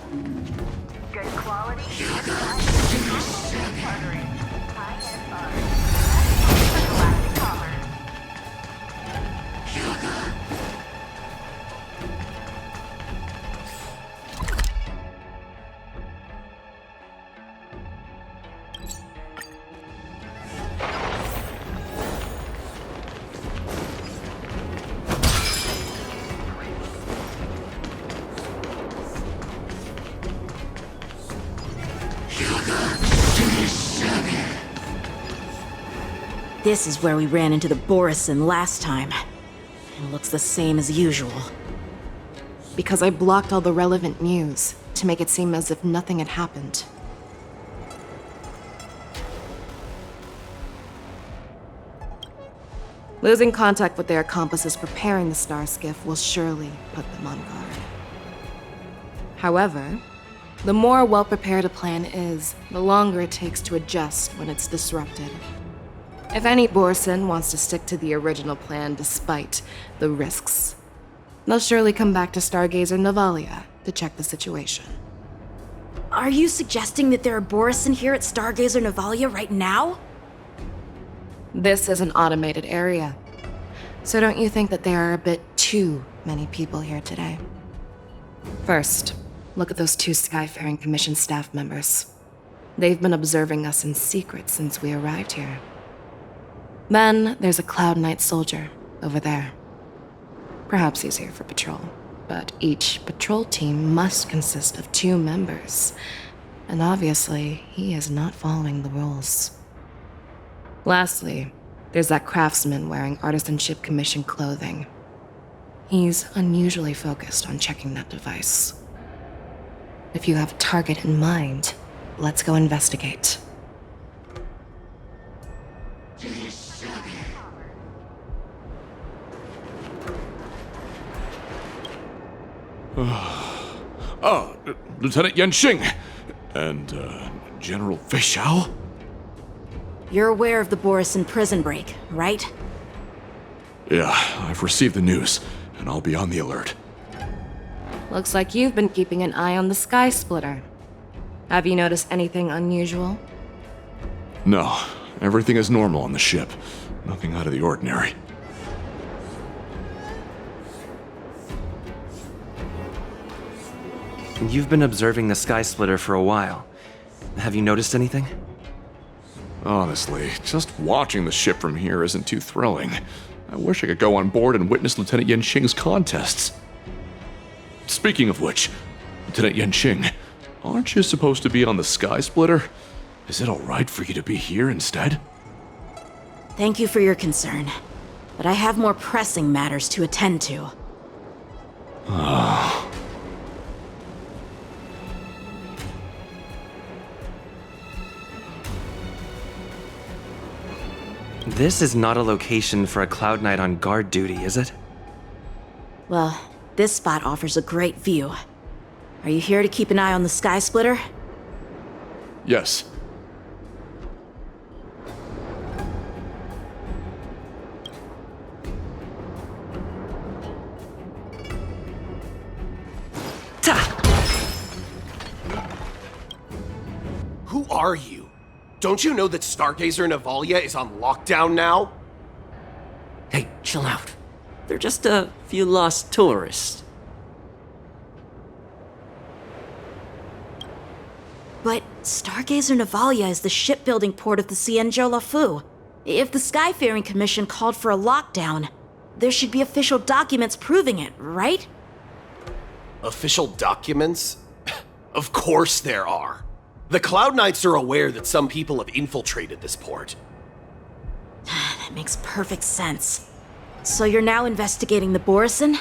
Good quality. Partnering. High-end bar. Galactic commerce. This is where we ran into the Borison last time. It looks the same as usual. Because I blocked all the relevant news to make it seem as if nothing had happened. Losing contact with their accomplices preparing the star skiff will surely put them on guard. However, the more well-prepared a plan is, the longer it takes to adjust when it's disrupted. If any Borison wants to stick to the original plan despite the risks, they'll surely come back to Stargazer Navalia to check the situation. Are you suggesting that there are Borison here at Stargazer Navalia right now? This is an automated area, so don't you think that there are a bit too many people here today? First, look at those 2 Skyfaring Commission staff members. They've been observing us in secret since we arrived here. Then there's a Cloud Knight soldier over there. Perhaps he's here for patrol, but each patrol team must consist of 2 members, and obviously he is not following the rules. Lastly, there's that craftsman wearing Artisanship Commission clothing. He's unusually focused on checking that device. If you have a target in mind, let's go investigate. Lieutenant Yenxing and General Feixiao? You're aware of the Borison prison break, right? Yeah, I've received the news, and I'll be on the alert. Looks like you've been keeping an eye on the Sky Splitter. Have you noticed anything unusual? No, everything is normal on the ship. Nothing out of the ordinary. You've been observing the Sky Splitter for a while. Have you noticed anything? Honestly, just watching the ship from here isn't too thrilling. I wish I could go on board and witness Lieutenant Yenxing's contests. Speaking of which, Lieutenant Yenxing, aren't you supposed to be on the Sky Splitter? Is it alright for you to be here instead? Thank you for your concern, but I have more pressing matters to attend to. This is not a location for a Cloud Knight on guard duty, is it? Well, this spot offers a great view. Are you here to keep an eye on the Sky Splitter? Yes. Who are you? Don't you know that Stargazer Navalia is on lockdown now? Hey, chill out. They're just a few lost tourists. But Stargazer Navalia is the shipbuilding port of the Cienjo Lafu. If the Skyfaring Commission called for a lockdown, there should be official documents proving it, right? Official documents? Of course there are. The Cloud Knights are aware that some people have infiltrated this port. That makes perfect sense. So you're now investigating the Borison?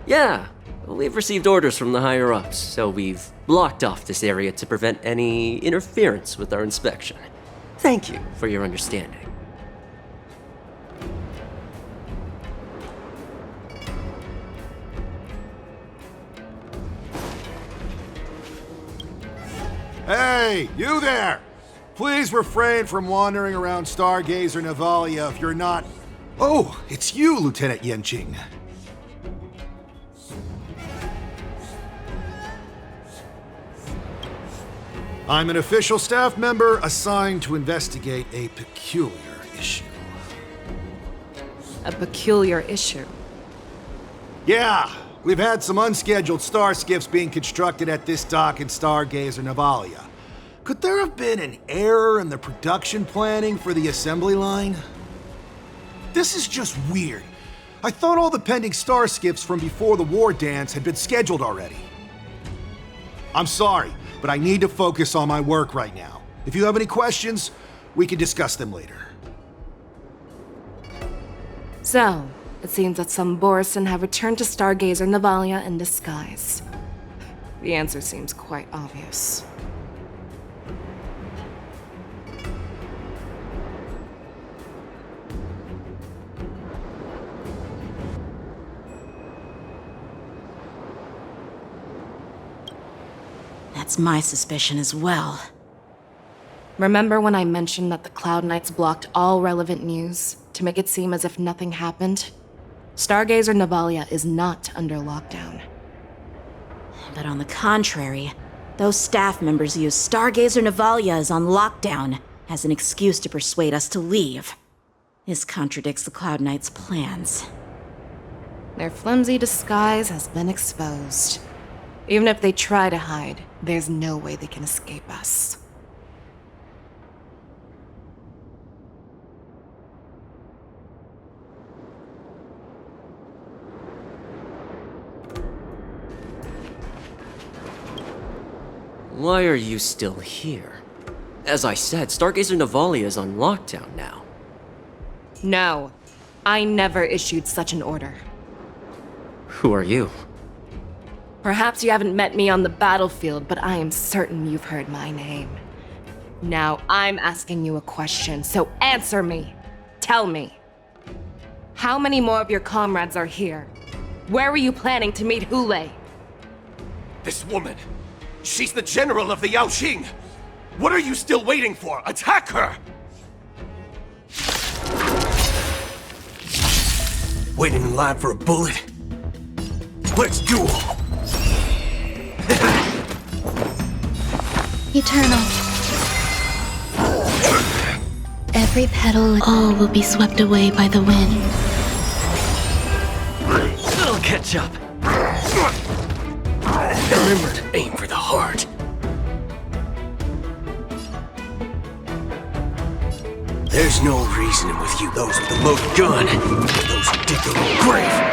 Yeah, we've received orders from the higher-ups, so we've blocked off this area to prevent any interference with our inspection. Thank you for your understanding. Hey, you there! Please refrain from wandering around Stargazer Navalia if you're not... Oh, it's you, Lieutenant Yenxing. I'm an official staff member assigned to investigate a peculiar issue. A peculiar issue. Yeah, we've had some unscheduled star skiffs being constructed at this dock in Stargazer Navalia. Could there have been an error in the production planning for the assembly line? This is just weird. I thought all the pending star skiffs from before the war dance had been scheduled already. I'm sorry, but I need to focus on my work right now. If you have any questions, we can discuss them later. So, it seems that some Borison have returned to Stargazer Navalia in disguise. The answer seems quite obvious. That's my suspicion as well. Remember when I mentioned that the Cloud Knights blocked all relevant news to make it seem as if nothing happened? Stargazer Navalia is not under lockdown. But on the contrary, those staff members use Stargazer Navalia is on lockdown as an excuse to persuade us to leave. This contradicts the Cloud Knights' plans. Their flimsy disguise has been exposed. Even if they try to hide, there's no way they can escape us. Why are you still here? As I said, Stargazer Navalia is on lockdown now. No, I never issued such an order. Who are you? Perhaps you haven't met me on the battlefield, but I am certain you've heard my name. Now I'm asking you a question, so answer me. Tell me. How many more of your comrades are here? Where were you planning to meet Hule? This woman, she's the general of the Yaoxing. What are you still waiting for? Attack her! Waiting in line for a bullet? Let's duel! Eternal. Every petal, all will be swept away by the wind. I'll catch up. Remember to aim for the heart. There's no reasoning with you, those with the loaded gun. Those who dig their own grave.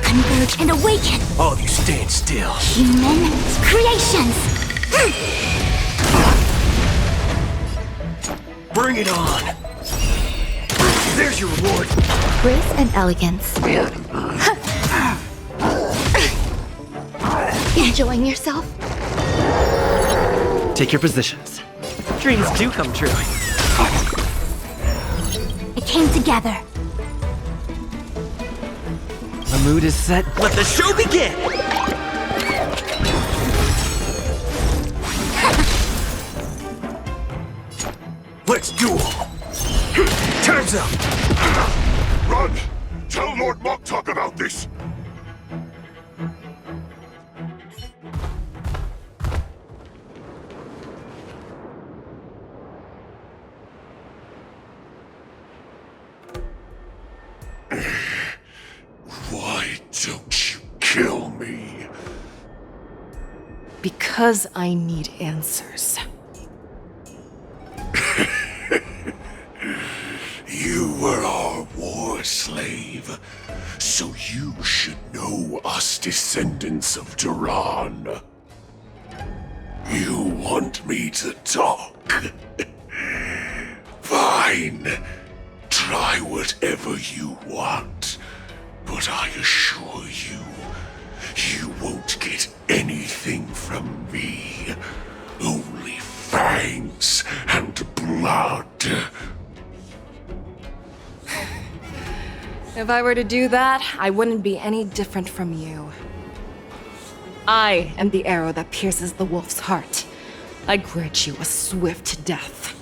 Converge and awaken! All of you stand still. Human creations! Bring it on. There's your reward. Grace and elegance. Enjoying yourself? Take your positions. Dreams do come true. It came together. The mood is set. Let the show begin! Let's duel! Time's up! Run! Tell Lord Moktok about this! Why don't you kill me? Because I need answers. You were our war slave, so you should know us descendants of Duran. You want me to talk? Fine. Try whatever you want, but I assure you, you won't get anything from me. Only fangs and blood. If I were to do that, I wouldn't be any different from you. I am the arrow that pierces the wolf's heart. I grant you a swift death.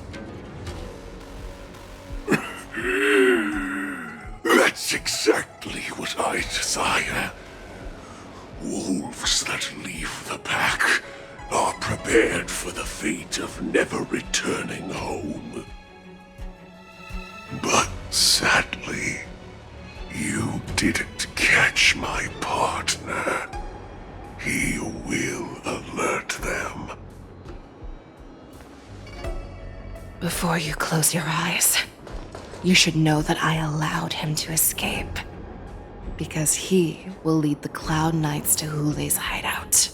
That's exactly what I desire. Wolves that leave the pack are prepared for the fate of never returning home. But sadly, you didn't catch my partner. He will alert them. Before you close your eyes, you should know that I allowed him to escape. Because he will lead the Cloud Knights to Hule's hideout.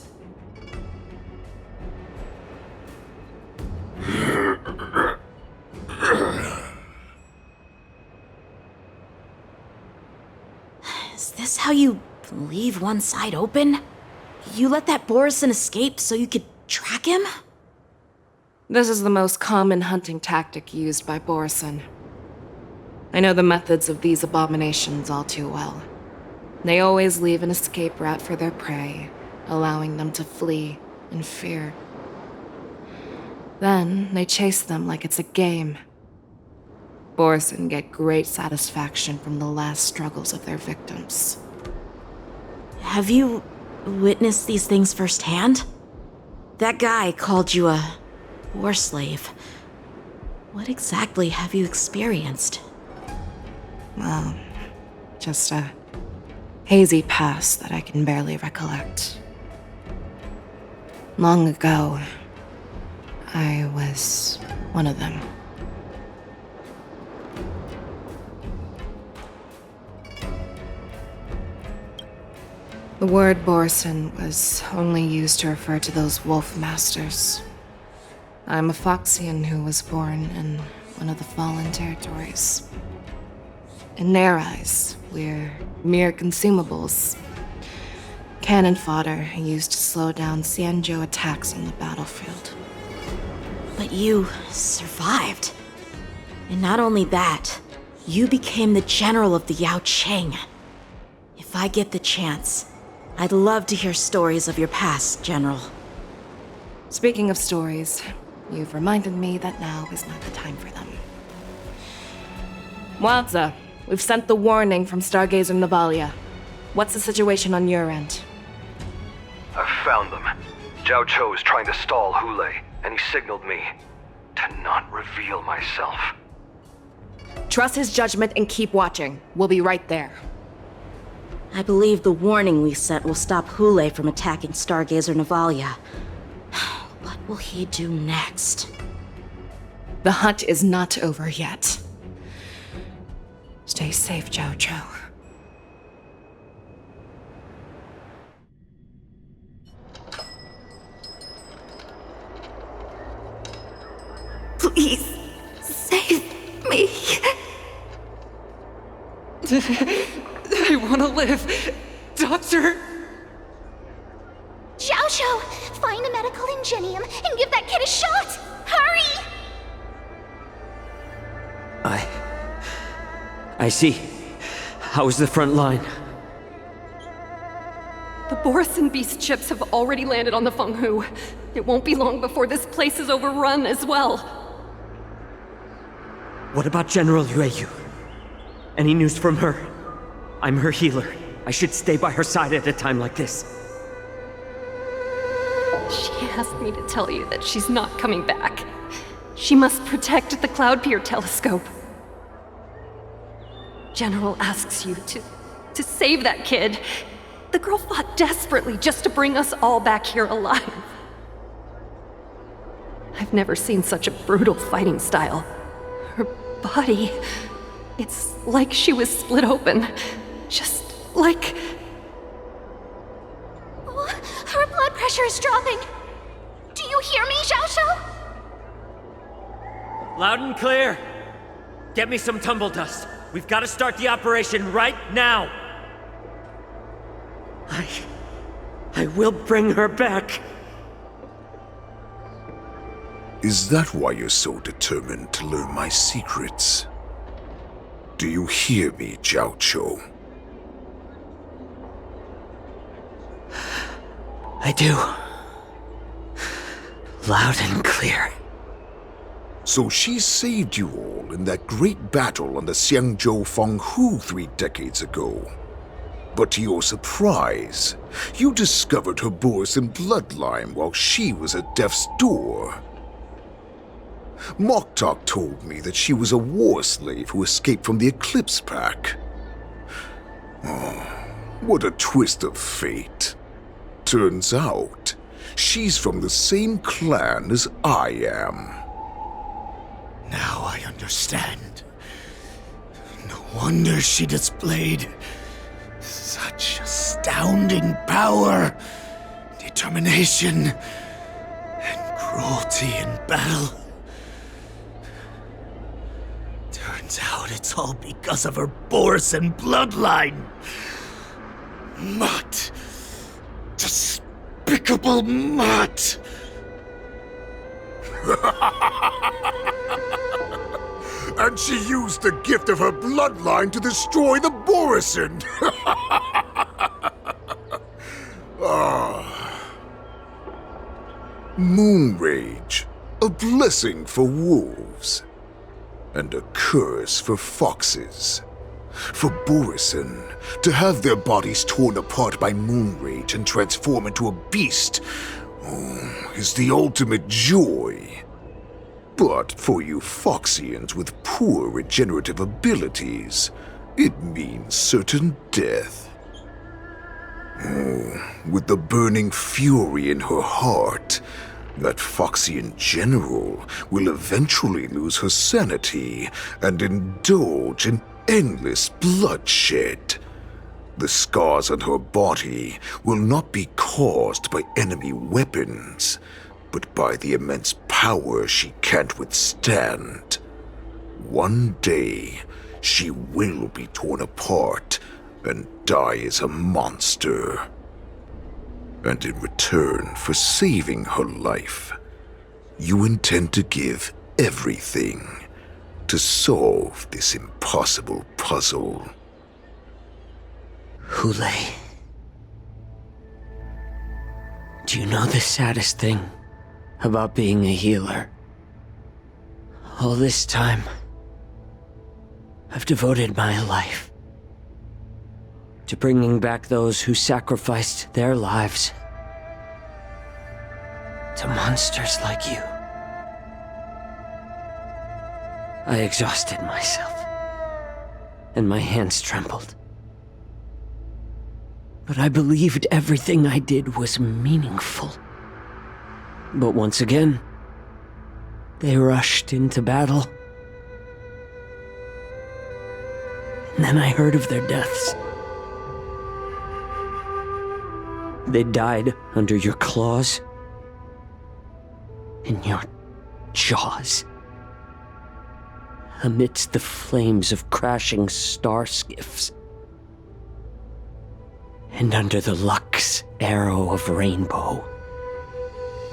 Is this how you leave one side open? You let that Borison escape so you could track him? This is the most common hunting tactic used by Borison. I know the methods of these abominations all too well. They always leave an escape route for their prey, allowing them to flee in fear. Then they chase them like it's a game. Borison get great satisfaction from the last struggles of their victims. Have you witnessed these things firsthand? That guy called you a war slave. What exactly have you experienced? Well, just a hazy past that I can barely recollect. Long ago, I was one of them. The word Borison was only used to refer to those wolf masters. I'm a Foxian who was born in one of the fallen territories. In their eyes, we're mere consumables. Cannon fodder used to slow down Xianzhou attacks on the battlefield. But you survived. And not only that, you became the general of the Yao Cheng. If I get the chance, I'd love to hear stories of your past, General. Speaking of stories, you've reminded me that now is not the time for them. Wadza, we've sent the warning from Stargazer Navalia. What's the situation on your end? I've found them. Zhao Cho is trying to stall Hule, and he signaled me to not reveal myself. Trust his judgment and keep watching. We'll be right there. I believe the warning we sent will stop Hule from attacking Stargazer Navalia. What will he do next? The hunt is not over yet. Stay safe, Zhao Cho. Please, save me. I want to live. Doctor! Zhao Cho, find a medical ingenium and give that kid a shot! Hurry! I see. How's the front line? The Borison Beast chips have already landed on the Fenghu. It won't be long before this place is overrun as well. What about General Yueyu? Any news from her? I'm her healer. I should stay by her side at a time like this. She asked me to tell you that she's not coming back. She must protect the Cloud Pier telescope. General asks you to save that kid. The girl fought desperately just to bring us all back here alive. I've never seen such a brutal fighting style. Her body, it's like she was split open. Just like... Oh, her blood pressure is dropping. Do you hear me, Zhao Cho? Loud and clear. Get me some tumble dust. We've got to start the operation right now. I will bring her back. Is that why you're so determined to learn my secrets? Do you hear me, Zhao Cho? I do. Loud and clear. So she saved you all in that great battle on the Xianzhou Fenghu 3 decades ago. But to your surprise, you discovered her Borisin bloodline while she was at death's door. Moktok told me that she was a war slave who escaped from the Eclipse Pack. Oh, what a twist of fate. Turns out, she's from the same clan as I am. Now I understand. No wonder she displayed such astounding power, determination, and cruelty in battle. Turns out it's all because of her Borisin bloodline. Mutt. Despicable mutt. And she used the gift of her bloodline to destroy the Borisin. Moon Rage, a blessing for wolves, and a curse for foxes. For Borisin, to have their bodies torn apart by Moon Rage and transform into a beast is the ultimate joy. But for you Foxians with poor regenerative abilities, it means certain death. With the burning fury in her heart, that Foxian general will eventually lose her sanity and indulge in endless bloodshed. The scars on her body will not be caused by enemy weapons, but by the immense power she can't withstand. One day, she will be torn apart and die as a monster. And in return for saving her life, you intend to give everything to solve this impossible puzzle. Hulei, do you know the saddest thing about being a healer? All this time, I've devoted my life to bringing back those who sacrificed their lives to monsters like you. I exhausted myself, and my hands trembled. But I believed everything I did was meaningful. But once again, they rushed into battle. And then I heard of their deaths. They died under your claws, in your jaws, amidst the flames of crashing star skiffs, and under the Lux arrow of rainbow.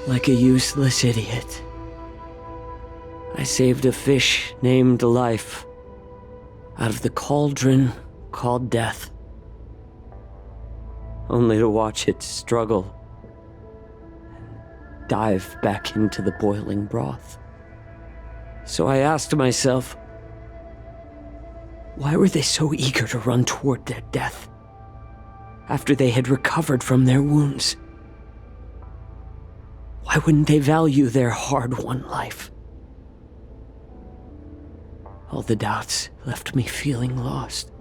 Like a useless idiot, I saved a fish named Life out of the cauldron called Death, only to watch it struggle and dive back into the boiling broth. So I asked myself, why were they so eager to run toward their death after they had recovered from their wounds? Why wouldn't they value their hard-won life? All the doubts left me feeling lost.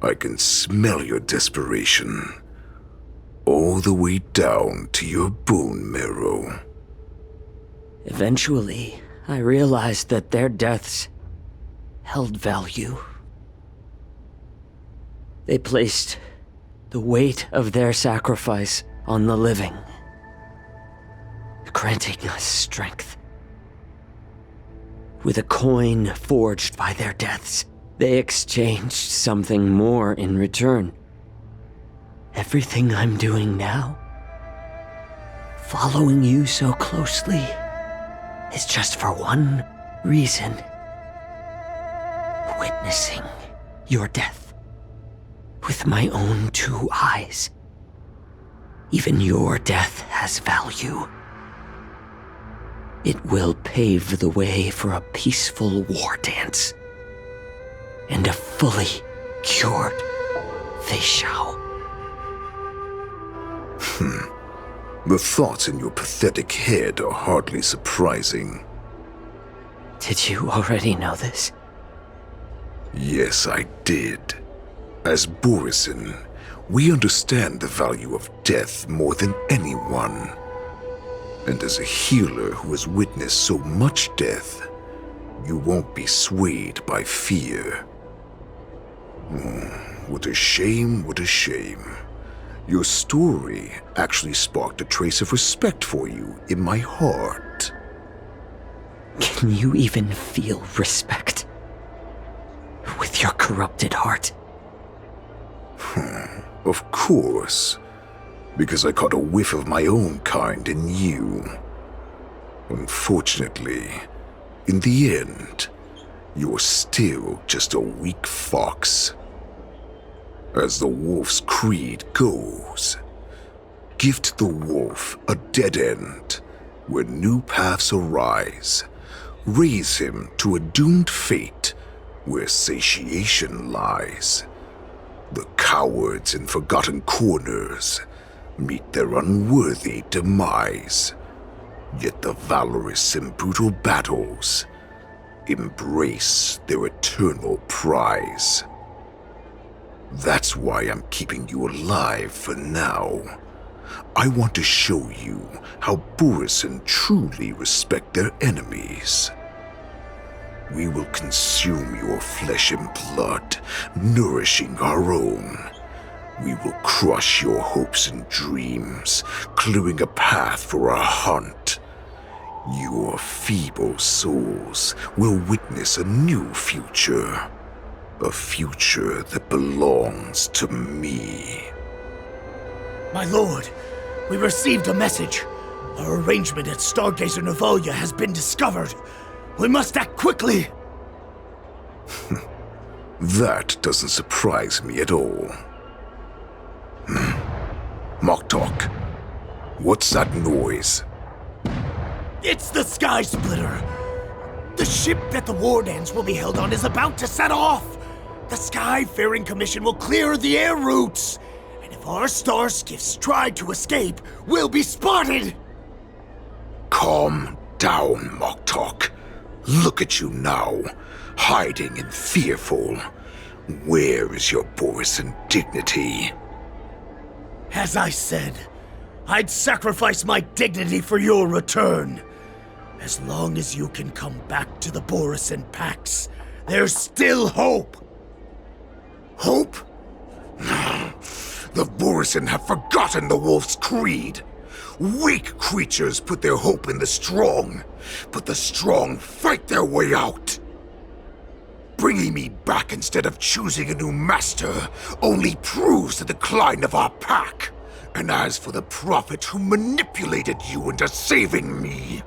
I can smell your desperation, all the way down to your bone marrow. Eventually, I realized that their deaths held value. They placed the weight of their sacrifice on the living, granting us strength. With a coin forged by their deaths, they exchanged something more in return. Everything I'm doing now, following you so closely, is just for one reason: witnessing your death with my own two eyes. Even your death has value. It will pave the way for a peaceful war dance and a fully cured Feixiao. The thoughts in your pathetic head are hardly surprising. Did you already know this? Yes, I did. As Borisin, we understand the value of death more than anyone. And as a healer who has witnessed so much death, you won't be swayed by fear. What a shame, what a shame. Your story actually sparked a trace of respect for you in my heart. Can you even feel respect with your corrupted heart? Of course, because I caught a whiff of my own kind in you. Unfortunately, in the end, you're still just a weak fox. As the wolf's creed goes, gift the wolf a dead end where new paths arise. Raise him to a doomed fate where satiation lies. The cowards in forgotten corners meet their unworthy demise. Yet the valorous in brutal battles embrace their eternal prize. That's why I'm keeping you alive for now. I want to show you how Borisin truly respect their enemies. We will consume your flesh and blood, nourishing our own. We will crush your hopes and dreams, clearing a path for our hunt. Your feeble souls will witness a new future. A future that belongs to me. My lord, we received a message. Our arrangement at Stargazer Navalia has been discovered. We must act quickly. That doesn't surprise me at all. Moktok, what's that noise? It's the Sky Splitter. The ship that the Wardens will be held on is about to set off. The Skyfaring Commission will clear the air routes. And if our star skiffs try to escape, we'll be spotted. Calm down, Moktok. Look at you now, hiding and fearful. Where is your Borisin dignity? As I said, I'd sacrifice my dignity for your return. As long as you can come back to the Borisin Pax, there's still hope. Hope? The Borisin have forgotten the wolf's creed. Weak creatures put their hope in the strong, but the strong fight their way out. Bringing me back instead of choosing a new master only proves the decline of our pack. And as for the prophet who manipulated you into saving me,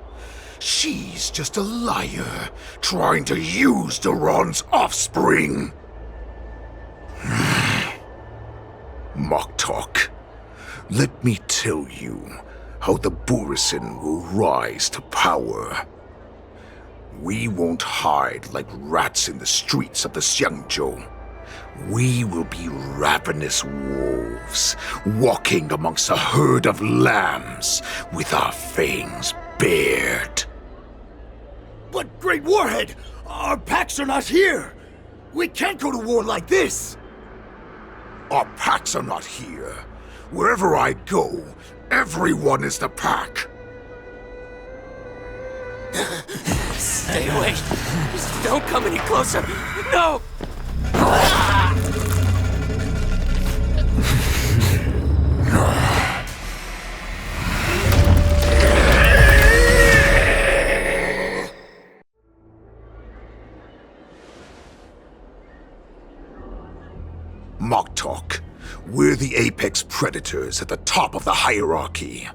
she's just a liar trying to use Duran's offspring. Moktok, let me tell you how the Borisin will rise to power. We won't hide like rats in the streets of the Xiangzhou. We will be ravenous wolves, walking amongst a herd of lambs with our fangs bared. But Great Warhead, our packs are not here. We can't go to war like this. Our packs are not here. Wherever I go, everyone is the pack. Stay away. Just don't come any closer. No! Moktok, we're the apex predators at the top of the hierarchy.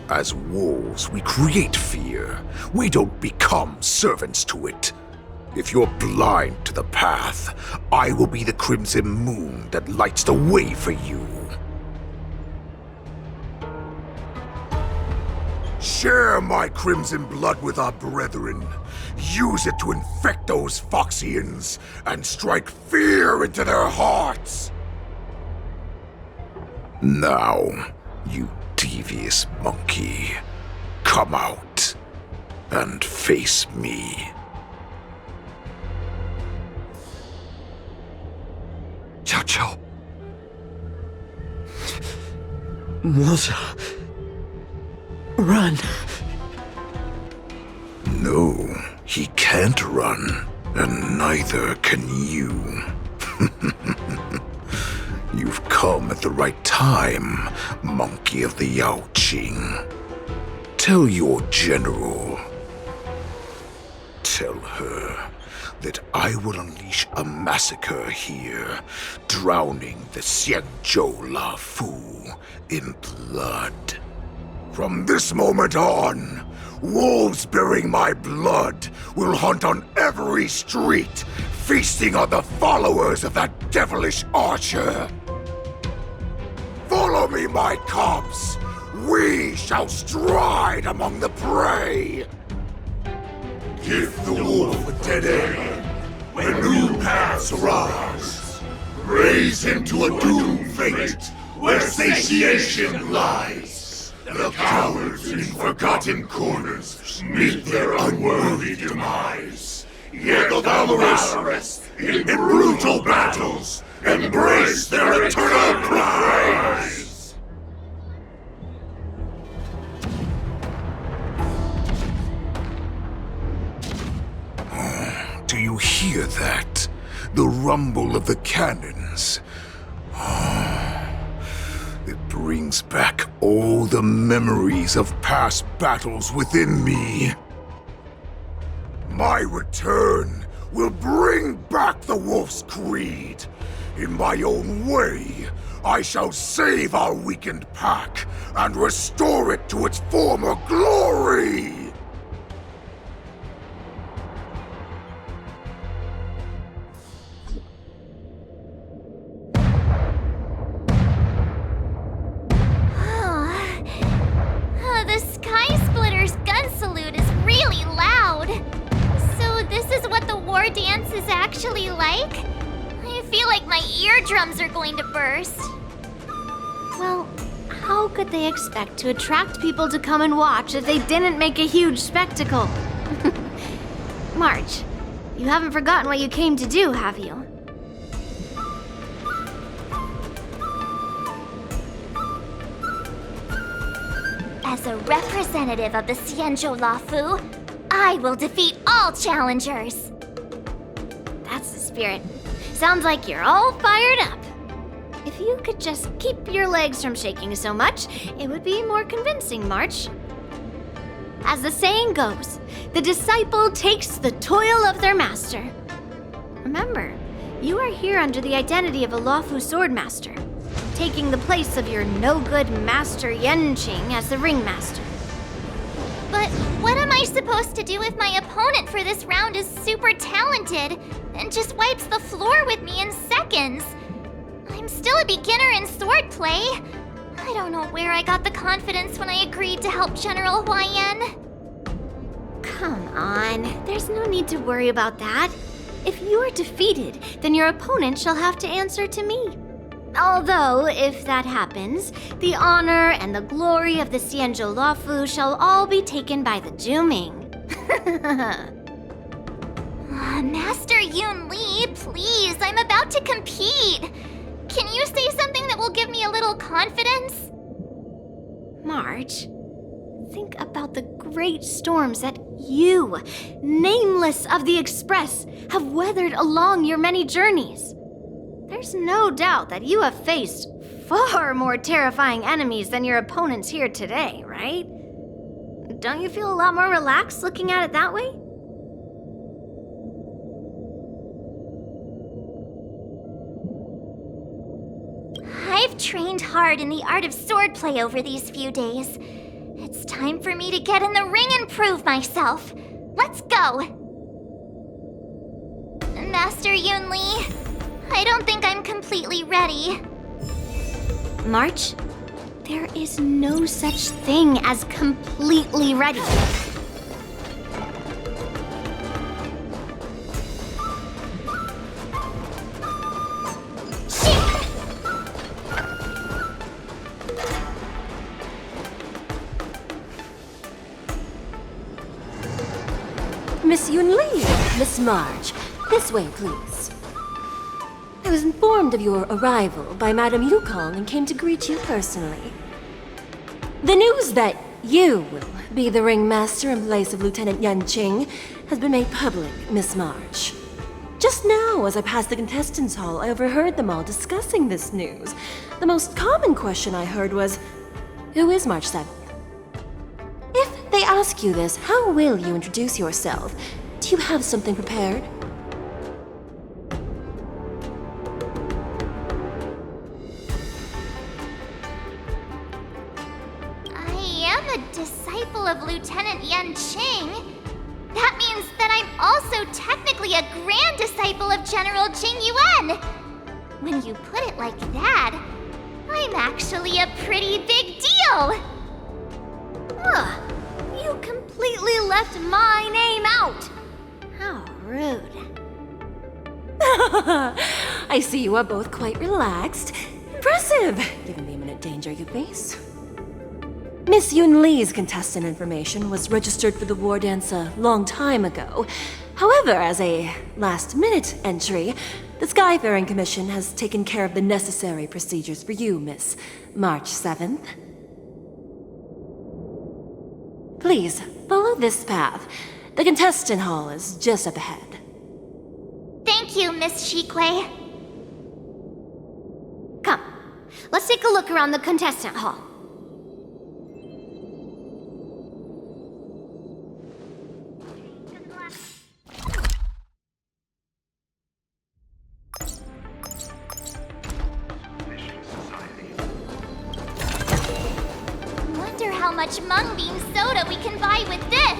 As wolves, we create fear. We don't become servants to it. If you're blind to the path, I will be the crimson moon that lights the way for you. Shh! Share my crimson blood with our brethren. Use it to infect those Foxians and strike fear into their hearts. Now, you devious monkey, come out and face me. Chow Chow. Moza. Run. No, he can't run, and neither can you. You've come at the right time, monkey of the Yaoqing. Tell your general. Tell her that I will unleash a massacre here, drowning the Xianzhou La Fu in blood. From this moment on, wolves bearing my blood will hunt on every street, feasting on the followers of that devilish archer. Follow me, my cubs. We shall stride among the prey. Give the wolf a dead end when new paths arise. Raise him to a doomed fate where satiation lies. The cowards in forgotten corners meet their unworthy demise. Yet the valorous in brutal battles embrace their eternal prize. Do you hear that? The rumble of the cannons. It brings back all the memories of past battles within me. My return will bring back the Wolf's Creed. In my own way, I shall save our weakened pack and restore it to its former glory! Dance is actually like? I feel like my eardrums are going to burst. Well, how could they expect to attract people to come and watch if they didn't make a huge spectacle? March, you haven't forgotten what you came to do, have you? As a representative of the Xianzhou La Fu, I will defeat all challengers. That's the spirit. Sounds like you're all fired up. If you could just keep your legs from shaking so much, it would be more convincing, March. As the saying goes, the disciple takes the toil of their master. Remember, you are here under the identity of a Luofu swordmaster, taking the place of your no-good master Yanqing as the ringmaster. But what am I supposed to do if my opponent for this round is super talented and just wipes the floor with me in seconds? I'm still a beginner in swordplay. I don't know where I got the confidence when I agreed to help General Huaiyan. Come on, there's no need to worry about that. If you are defeated, then your opponent shall have to answer to me. Although, if that happens, the honor and the glory of the Xianzhou Luofu shall all be taken by the Zhuming. Master Yun Li, please, I'm about to compete. Can you say something that will give me a little confidence? March, think about the great storms that you, nameless of the Express, have weathered along your many journeys. There's no doubt that you have faced far more terrifying enemies than your opponents here today, right? Don't you feel a lot more relaxed looking at it that way? I've trained hard in the art of swordplay over these few days. It's time for me to get in the ring and prove myself. Let's go! Master Yun Li, I don't think I'm completely ready. March, There is no such thing as completely ready. Miss Yunli, Miss March, this way, please. I was informed of your arrival by Madame Yukong and came to greet you personally. The news that you will be the ringmaster in place of Lieutenant Yan Qing has been made public, Miss March. Just now, as I passed the contestants' hall, I overheard them all discussing this news. The most common question I heard was, who is March 7th? If they ask you this, how will you introduce yourself? Do you have something prepared? Disciple of Lieutenant Yan Qing? That means that I'm also technically a grand disciple of General Qing Yuan. When you put it like that, I'm actually a pretty big deal. Ugh, you completely left my name out. How rude. I see you are both quite relaxed. Impressive, given the imminent danger you face. Miss Yunli's contestant information was registered for the war dance a long time ago. However, as a last-minute entry, the Skyfaring Commission has taken care of the necessary procedures for you, Miss March 7th. Please, follow this path. The contestant hall is just up ahead. Thank you, Miss Shikwe. Come, let's take a look around the contestant hall. How much mung bean soda we can buy with this?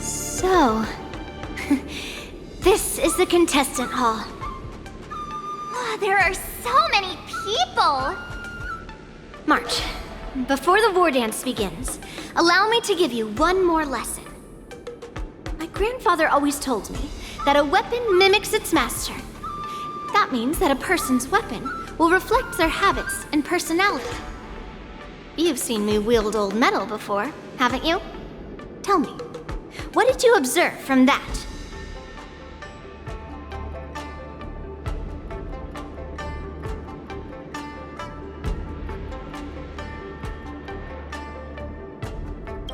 So, this is the contestant hall. There are so many people! March, before the war dance begins, allow me to give you one more lesson. My grandfather always told me that a weapon mimics its master. That means that a person's weapon will reflect their habits and personality. You've seen me wield old metal before, haven't you? Tell me, what did you observe from that?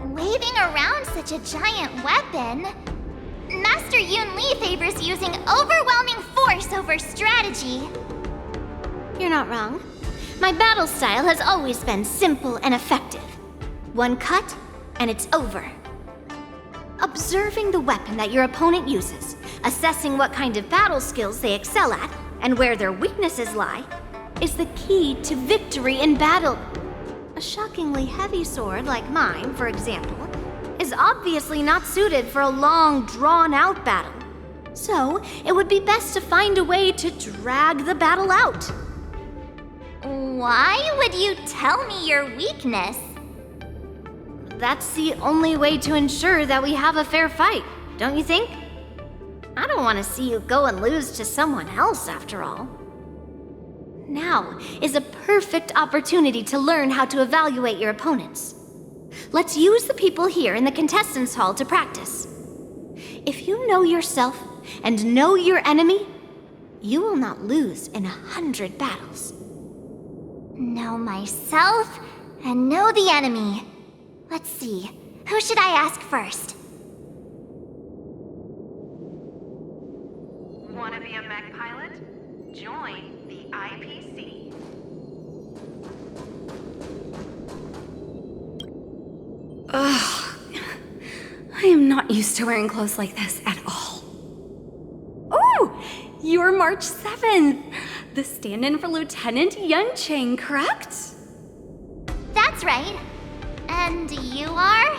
Waving around such a giant weapon, Master Yunli favors using overwhelming force over strategy. You're not wrong. My battle style has always been simple and effective. One cut, and it's over. Observing the weapon that your opponent uses, assessing what kind of battle skills they excel at, and where their weaknesses lie, is the key to victory in battle. A shockingly heavy sword like mine, for example, is obviously not suited for a long, drawn-out battle. So, it would be best to find a way to drag the battle out. Why would you tell me your weakness? That's the only way to ensure that we have a fair fight, don't you think? I don't want to see you go and lose to someone else, after all. Now is a perfect opportunity to learn how to evaluate your opponents. Let's use the people here in the contestants' hall to practice. If you know yourself and know your enemy, you will not lose in 100 battles. Know myself and know the enemy. Let's see, who should I ask first? Want to be a mech pilot? Join the IPC. Ugh. I am not used to wearing clothes like this at all. Oh! You're March 7th! The stand-in for Lieutenant Yan Qing, correct? That's right. And you are?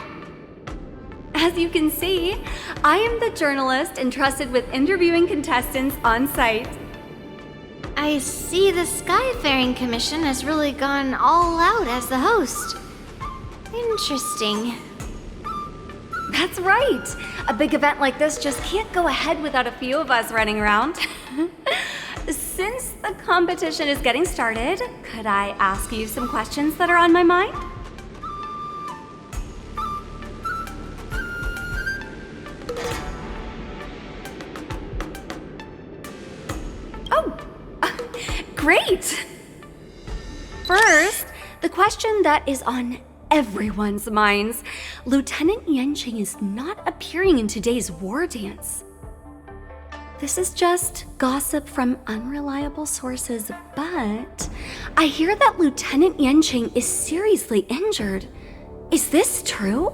As you can see, I am the journalist entrusted with interviewing contestants on site. I see the Skyfaring Commission has really gone all out as the host. Interesting. That's right. A big event like this just can't go ahead without a few of us running around. Since the competition is getting started, could I ask you some questions that are on my mind? Oh, great! First, the question that is on everyone's minds. Lieutenant Yanqing is not appearing in today's war dance. This is just gossip from unreliable sources, but I hear that Lieutenant Yanqing is seriously injured. Is this true?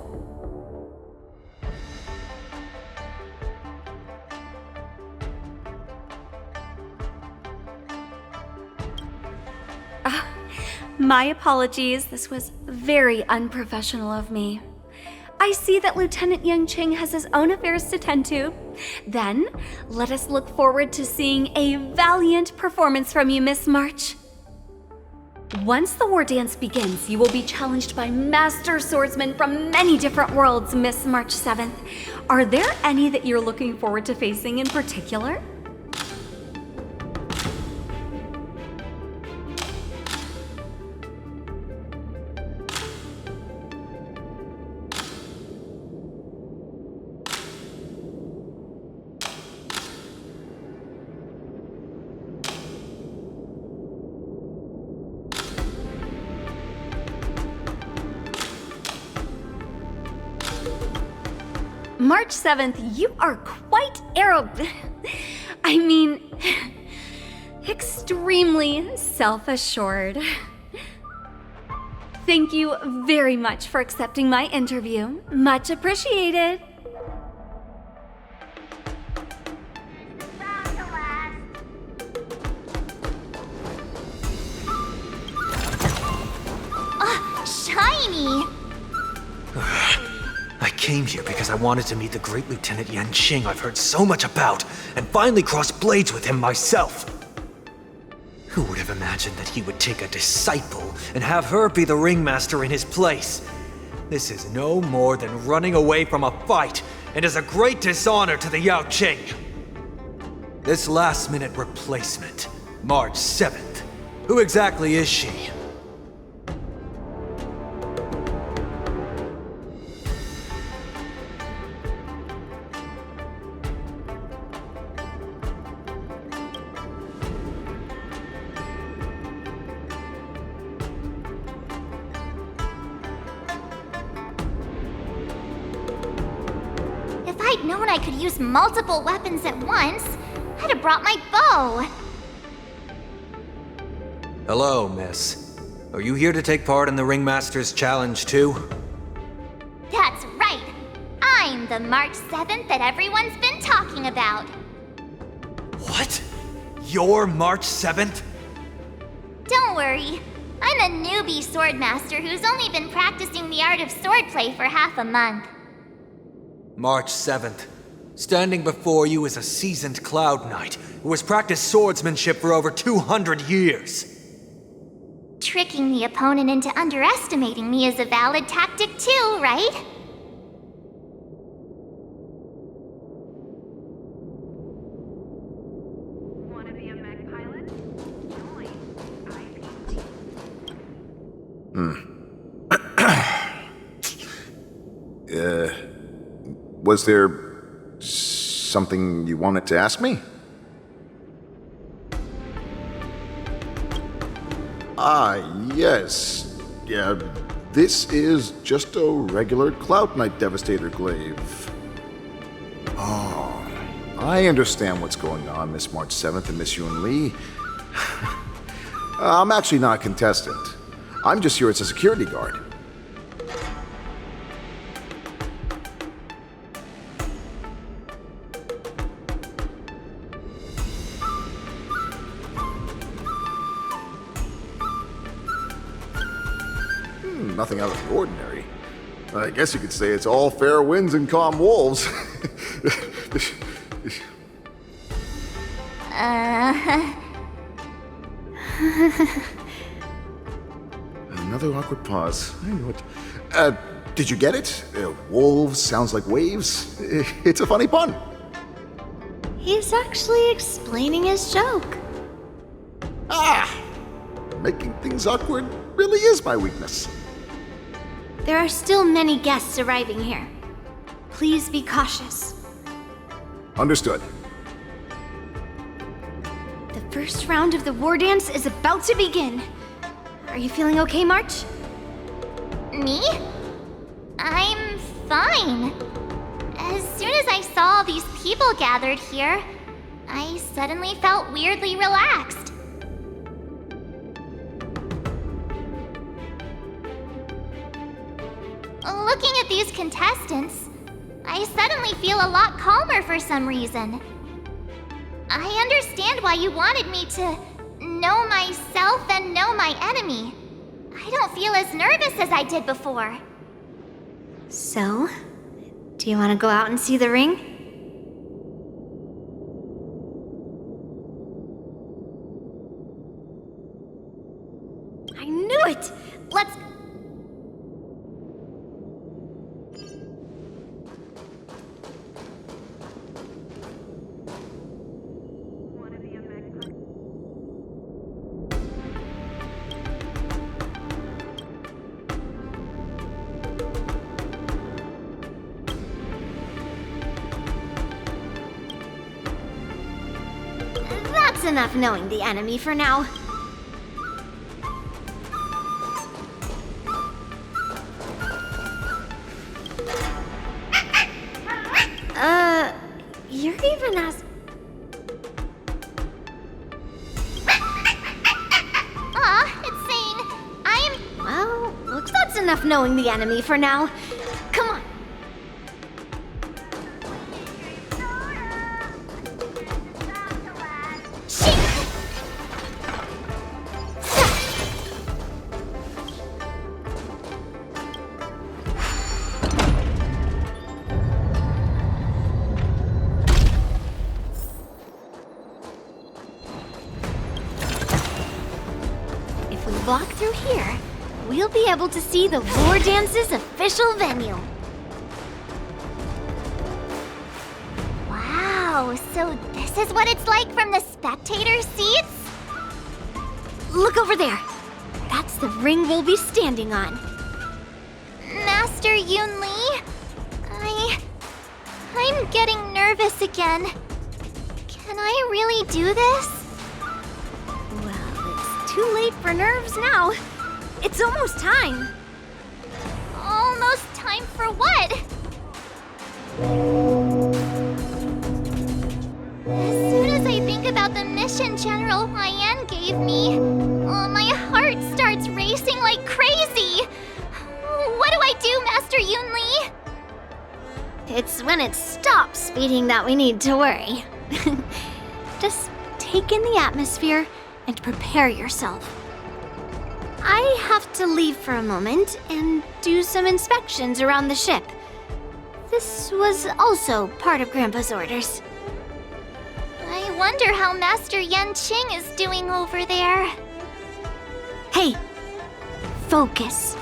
My apologies, this was very unprofessional of me. I see that Lieutenant Yanqing has his own affairs to tend to. Then, let us look forward to seeing a valiant performance from you, Miss March. Once the war dance begins, you will be challenged by master swordsmen from many different worlds, Miss March 7th. Are there any that you're looking forward to facing in particular? March 7th, you are quite extremely self-assured. Thank you very much for accepting my interview. Much appreciated. Shiny! I came here because I wanted to meet the great Lieutenant Yanqing I've heard so much about, and finally cross blades with him myself. Who would have imagined that he would take a disciple and have her be the ringmaster in his place? This is no more than running away from a fight, and is a great dishonor to the Yao Qing. This last-minute replacement, March 7th, who exactly is she? If I'd known I could use multiple weapons at once, I'd have brought my bow. Hello, miss. Are you here to take part in the Ringmaster's Challenge too? That's right. I'm the March 7th that everyone's been talking about. What? You're March 7th? Don't worry. I'm a newbie swordmaster who's only been practicing the art of swordplay for half a month. March 7th. Standing before you is a seasoned Cloud Knight who has practiced swordsmanship for over 200 years. Tricking the opponent into underestimating me is a valid tactic too, right? Was there something you wanted to ask me? Yes. Yeah, this is just a regular Cloud Knight Devastator glaive. Oh, I understand what's going on, Miss March 7th and Miss Yun Li. I'm actually not a contestant. I'm just here as a security guard. Nothing out of the ordinary. I guess you could say it's all fair winds and calm wolves. Another awkward pause. I knew it. Did you get it? Wolves sounds like waves. It's a funny pun. He's actually explaining his joke. Making things awkward really is my weakness. There are still many guests arriving here. Please be cautious. Understood. The first round of the war dance is about to begin. Are you feeling okay, March? Me? I'm fine. As soon as I saw all these people gathered here, I suddenly felt weirdly relaxed. Looking at these contestants, I suddenly feel a lot calmer for some reason. I understand why you wanted me to know myself and know my enemy. I don't feel as nervous as I did before. So, do you want to go out and see the ring? I knew it! Let's... That's enough knowing the enemy for now. You're even as... It's saying I'm... Well, looks that's enough knowing the enemy for now. Come on. Walk through here, we'll be able to see the War Dance's official venue. Wow, so this is what it's like from the spectator seats? Look over there. That's the ring we'll be standing on. Master Yoon Lee? I'm getting nervous again. Can I really do this? Too late for nerves now. It's almost time. Almost time for what? As soon as I think about the mission General Hyen gave me, my heart starts racing like crazy. What do I do, Master Yoon Lee? It's when it stops speeding that we need to worry. Just take in the atmosphere and prepare yourself. I have to leave for a moment and do some inspections around the ship. This was also part of Grandpa's orders. I wonder how Master Yen Ching is doing over there. Hey, focus.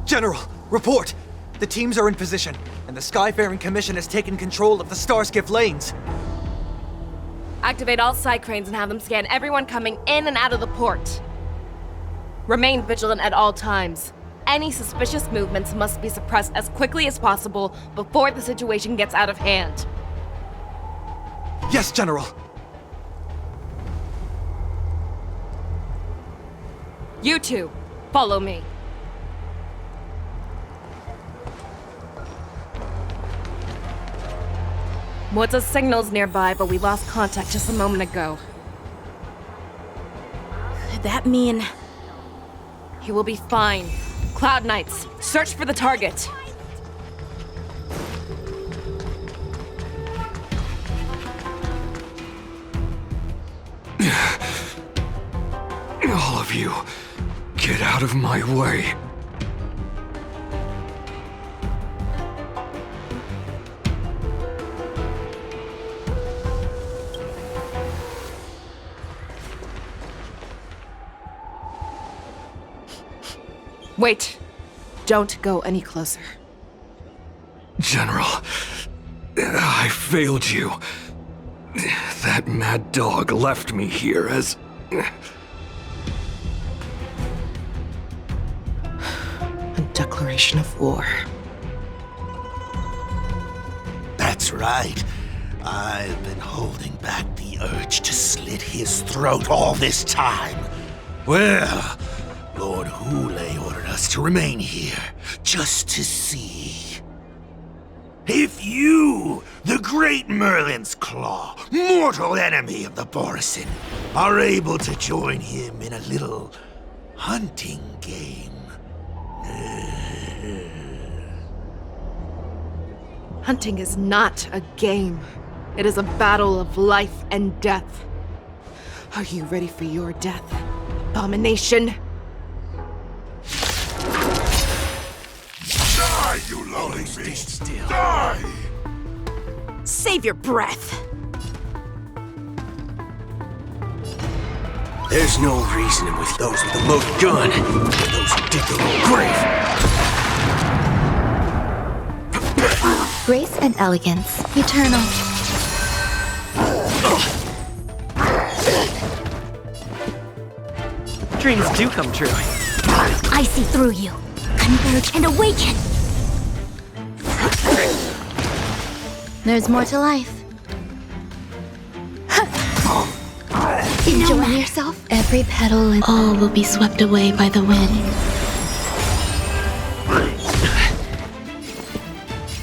General, report! The teams are in position, and the Skyfaring Commission has taken control of the Starskiff lanes. Activate all side cranes and have them scan everyone coming in and out of the port. Remain vigilant at all times. Any suspicious movements must be suppressed as quickly as possible before the situation gets out of hand. Yes, General. You two, follow me. What's signals nearby, but we lost contact just a moment ago. Could that mean... He will be fine. Cloud Knights, search for the target. All of you, get out of my way. Wait. Don't go any closer. General, I failed you. That mad dog left me here as... A declaration of war. That's right. I've been holding back the urge to slit his throat all this time. Well, Lord Hule ordered us to remain here, just to see. If you, the great Merlin's Claw, mortal enemy of the Borisin, are able to join him in a little hunting game. Hunting is not a game. It is a battle of life and death. Are you ready for your death, abomination? Die, you lowly beast! Die! Save your breath. There's no reasoning with those with the loaded gun, those who dig their own grave. Grace and elegance, eternal. Dreams do come true. I see through you. Converge and awaken! There's more to life. Enjoy yourself. Every petal and all will be swept away by the wind.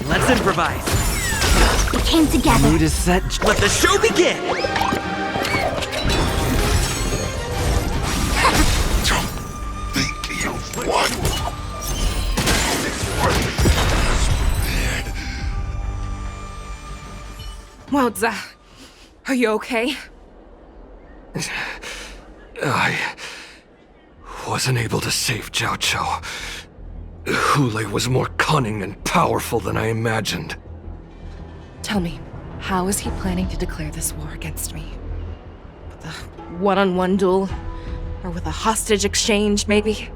Let's improvise. It came together. Mood is set. Let the show begin! Think you've won. Wowza. Are you okay? I wasn't able to save Jiao Chou. Hule was more cunning and powerful than I imagined. Tell me, how is he planning to declare this war against me? With a one-on-one duel? Or with a hostage exchange, maybe?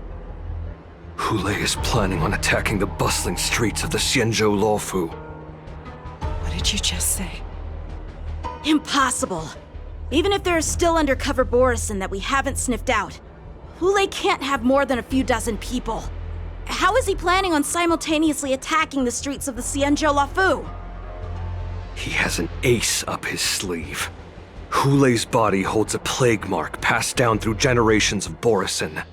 Hule is planning on attacking the bustling streets of the Xianzhou Luofu. What did you just say? Impossible. Even if there is still undercover Borisin that we haven't sniffed out, Hule can't have more than a few dozen people. How is he planning on simultaneously attacking the streets of the Xianzhou Luofu? He has an ace up his sleeve. Hule's body holds a plague mark passed down through generations of Borisin.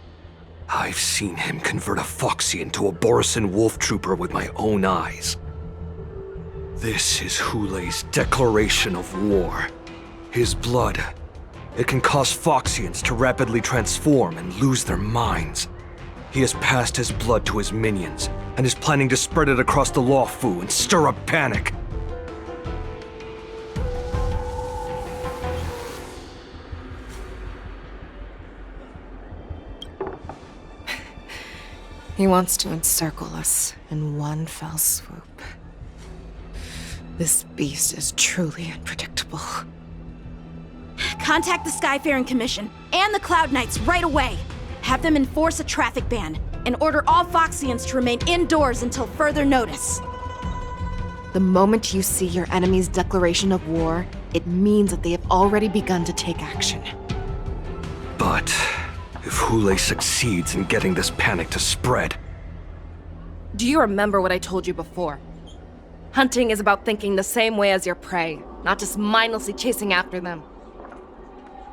I've seen him convert a Foxy into a Borisin wolf trooper with my own eyes. This is Hule's declaration of war. His blood. It can cause Foxians to rapidly transform and lose their minds. He has passed his blood to his minions, and is planning to spread it across the Luofu and stir up panic. He wants to encircle us in one fell swoop. This beast is truly unpredictable. Contact the Skyfaring Commission and the Cloud Knights right away. Have them enforce a traffic ban and order all Foxians to remain indoors until further notice. The moment you see your enemy's declaration of war, it means that they have already begun to take action. But if Hule succeeds in getting this panic to spread... Do you remember what I told you before? Hunting is about thinking the same way as your prey, not just mindlessly chasing after them.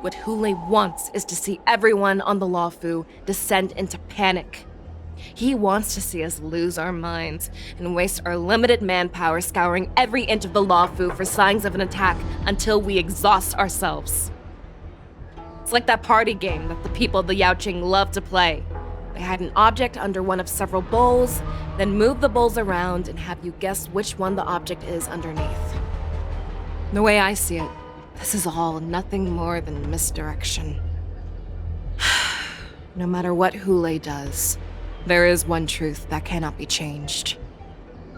What Hule wants is to see everyone on the Luofu descend into panic. He wants to see us lose our minds and waste our limited manpower scouring every inch of the Luofu for signs of an attack until we exhaust ourselves. It's like that party game that the people of the Yaoqing love to play. They hide an object under one of several bowls, then move the bowls around and have you guess which one the object is underneath. The way I see it, this is all nothing more than misdirection. No matter what Hule does, there is one truth that cannot be changed.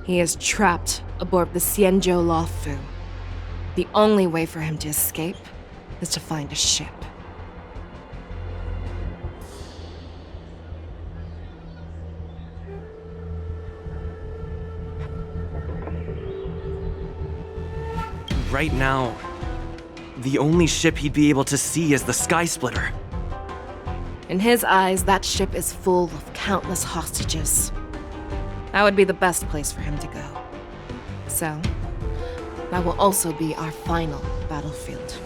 He is trapped aboard the Xianzhou Luofu. The only way for him to escape is to find a ship. right now, the only ship he'd be able to see is the Sky Splitter. In his eyes, that ship is full of countless hostages. That would be the best place for him to go. So, that will also be our final battlefield.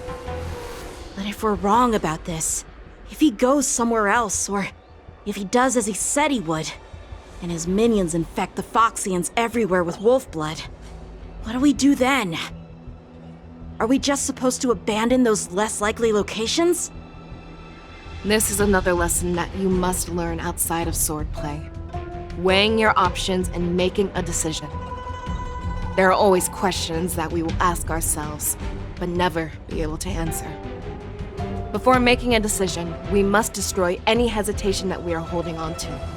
But if we're wrong about this, if he goes somewhere else, or if he does as he said he would, and his minions infect the Foxians everywhere with wolf blood, what do we do then? Are we just supposed to abandon those less likely locations? This is another lesson that you must learn outside of swordplay. Weighing your options and making a decision. There are always questions that we will ask ourselves, but never be able to answer. Before making a decision, we must destroy any hesitation that we are holding on to.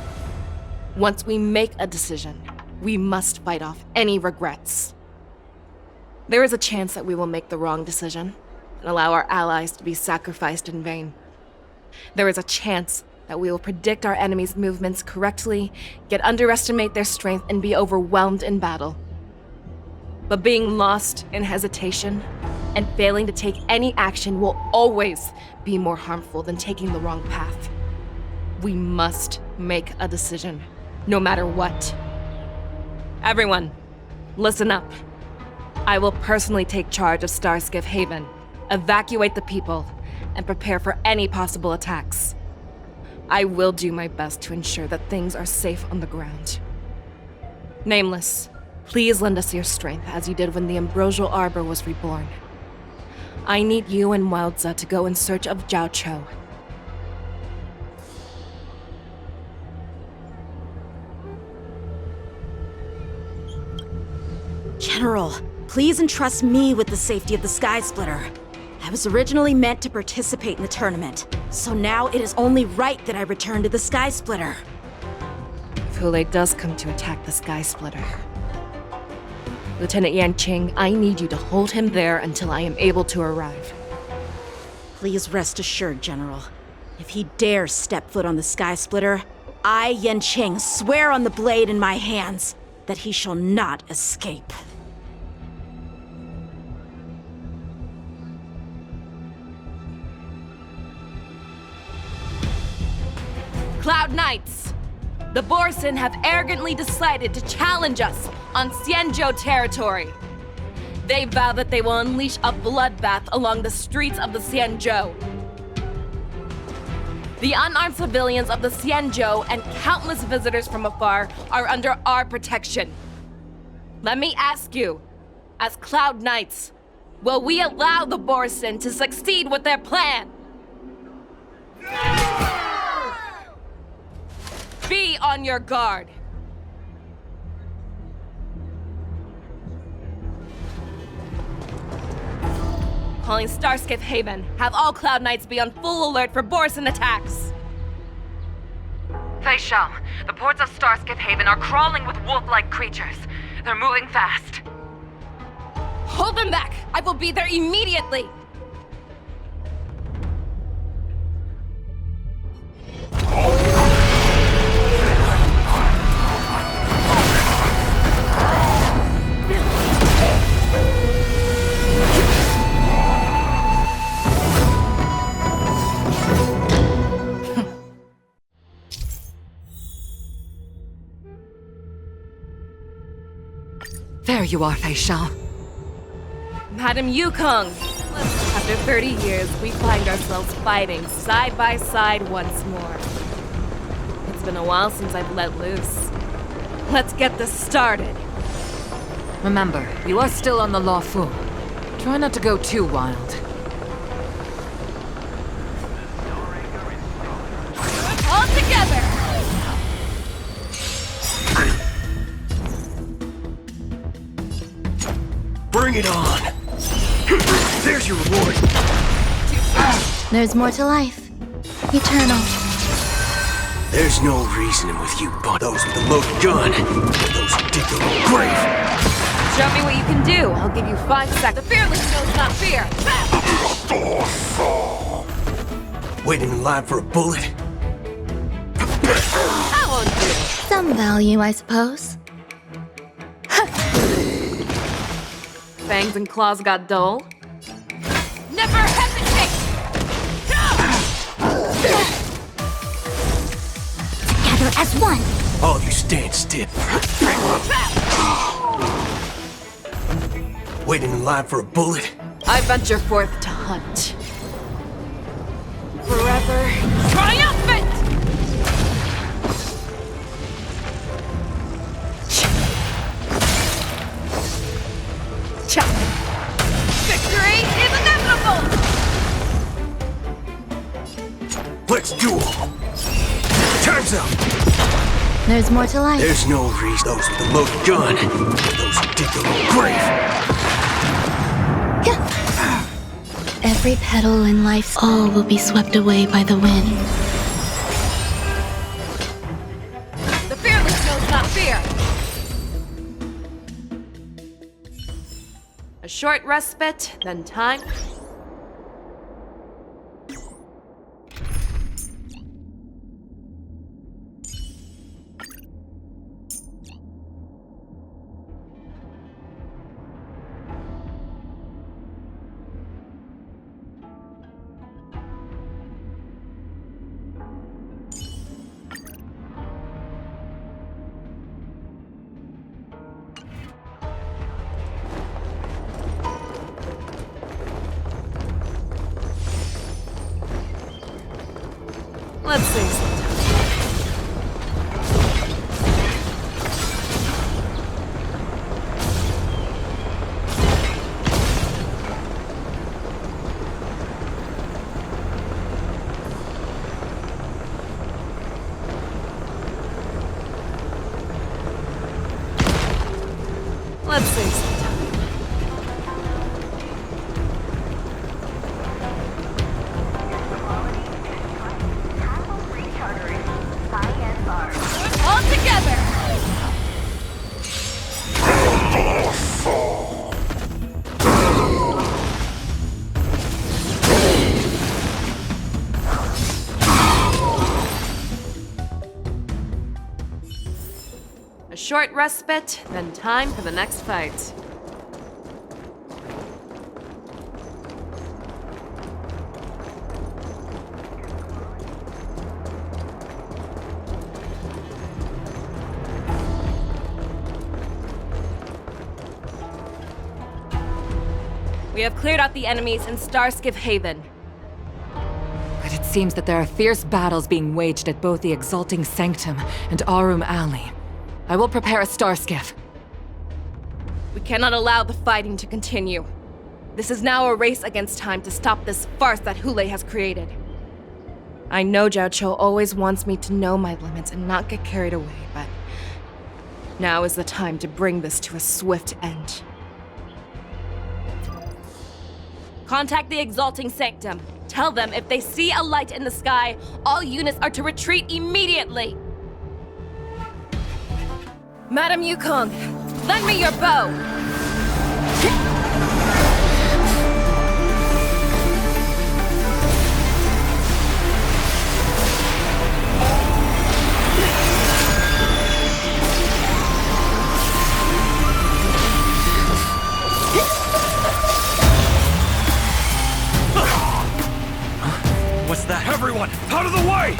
Once we make a decision, we must fight off any regrets. There is a chance that we will make the wrong decision and allow our allies to be sacrificed in vain. There is a chance that we will predict our enemies' movements correctly, yet underestimate their strength and be overwhelmed in battle. But being lost in hesitation and failing to take any action will always be more harmful than taking the wrong path. We must make a decision, no matter what. Everyone, listen up. I will personally take charge of Starskiff Haven, evacuate the people, and prepare for any possible attacks. I will do my best to ensure that things are safe on the ground. Nameless, please lend us your strength as you did when the Ambrosial Arbor was reborn. I need you and Wildza to go in search of Jiao Cho. General, please entrust me with the safety of the Sky Splitter. I was originally meant to participate in the tournament, so now it is only right that I return to the Sky Splitter. If Hule does come to attack the Sky Splitter, Lieutenant Yanqing, I need you to hold him there until I am able to arrive. Please rest assured, General. If he dares step foot on the Sky Splitter, I, Yanqing, swear on the blade in my hands that he shall not escape. Cloud Knights! The Borsin have arrogantly decided to challenge us on Xianzhou territory. They vow that they will unleash a bloodbath along the streets of the Xianzhou. The unarmed civilians of the Xianzhou and countless visitors from afar are under our protection. Let me ask you, as Cloud Knights, will we allow the Borsin to succeed with their plan? Be on your guard. Calling Starskiff Haven. Have all Cloud Knights be on full alert for Borsin attacks. Fei Shao, the ports of Starskiff Haven are crawling with wolf-like creatures. They're moving fast. Hold them back! I will be there immediately! There you are, Fei Shao. Madam Yukong! After 30 years, we find ourselves fighting side by side once more. It's been a while since I've let loose. Let's get this started. Remember, you are still on the Law Fu. Try not to go too wild. All together! Bring it on! There's your reward! There's more to life. Eternal. There's no reasoning with you, but those with the loaded gun, those who dig their own grave. Show me what you can do. I'll give you 5 seconds. The fearless knows not fear. Waiting in line for a bullet? I won't do it. Some value, I suppose. fangs and claws got dull? Never hesitate! Together as one. All of you stand stiff. Waiting in line for a bullet? I venture forth to hunt. Forever triumphant! Victory is inevitable! Let's duel! Time's up! There's more to life. There's no reason those with a loaded gun, those who dig their own grave. Every petal in life's all will be swept away by the wind. The fearless knows not fear! A short respite, then time. Let's sing some. Let's sing some. All together! A short respite, then time for the next fight. We have cleared out the enemies in Starskiff Haven. But it seems that there are fierce battles being waged at both the Exalting Sanctum and Arum Alley. I will prepare a Starskiff. We cannot allow the fighting to continue. This is now a race against time to stop this farce that Hule has created. I know Zhao Cho always wants me to know my limits and not get carried away, but now is the time to bring this to a swift end. Contact the Exalting Sanctum. Tell them if they see a light in the sky, all units are to retreat immediately. Madam Yukong, lend me your bow. What's that? Everyone, out of the way!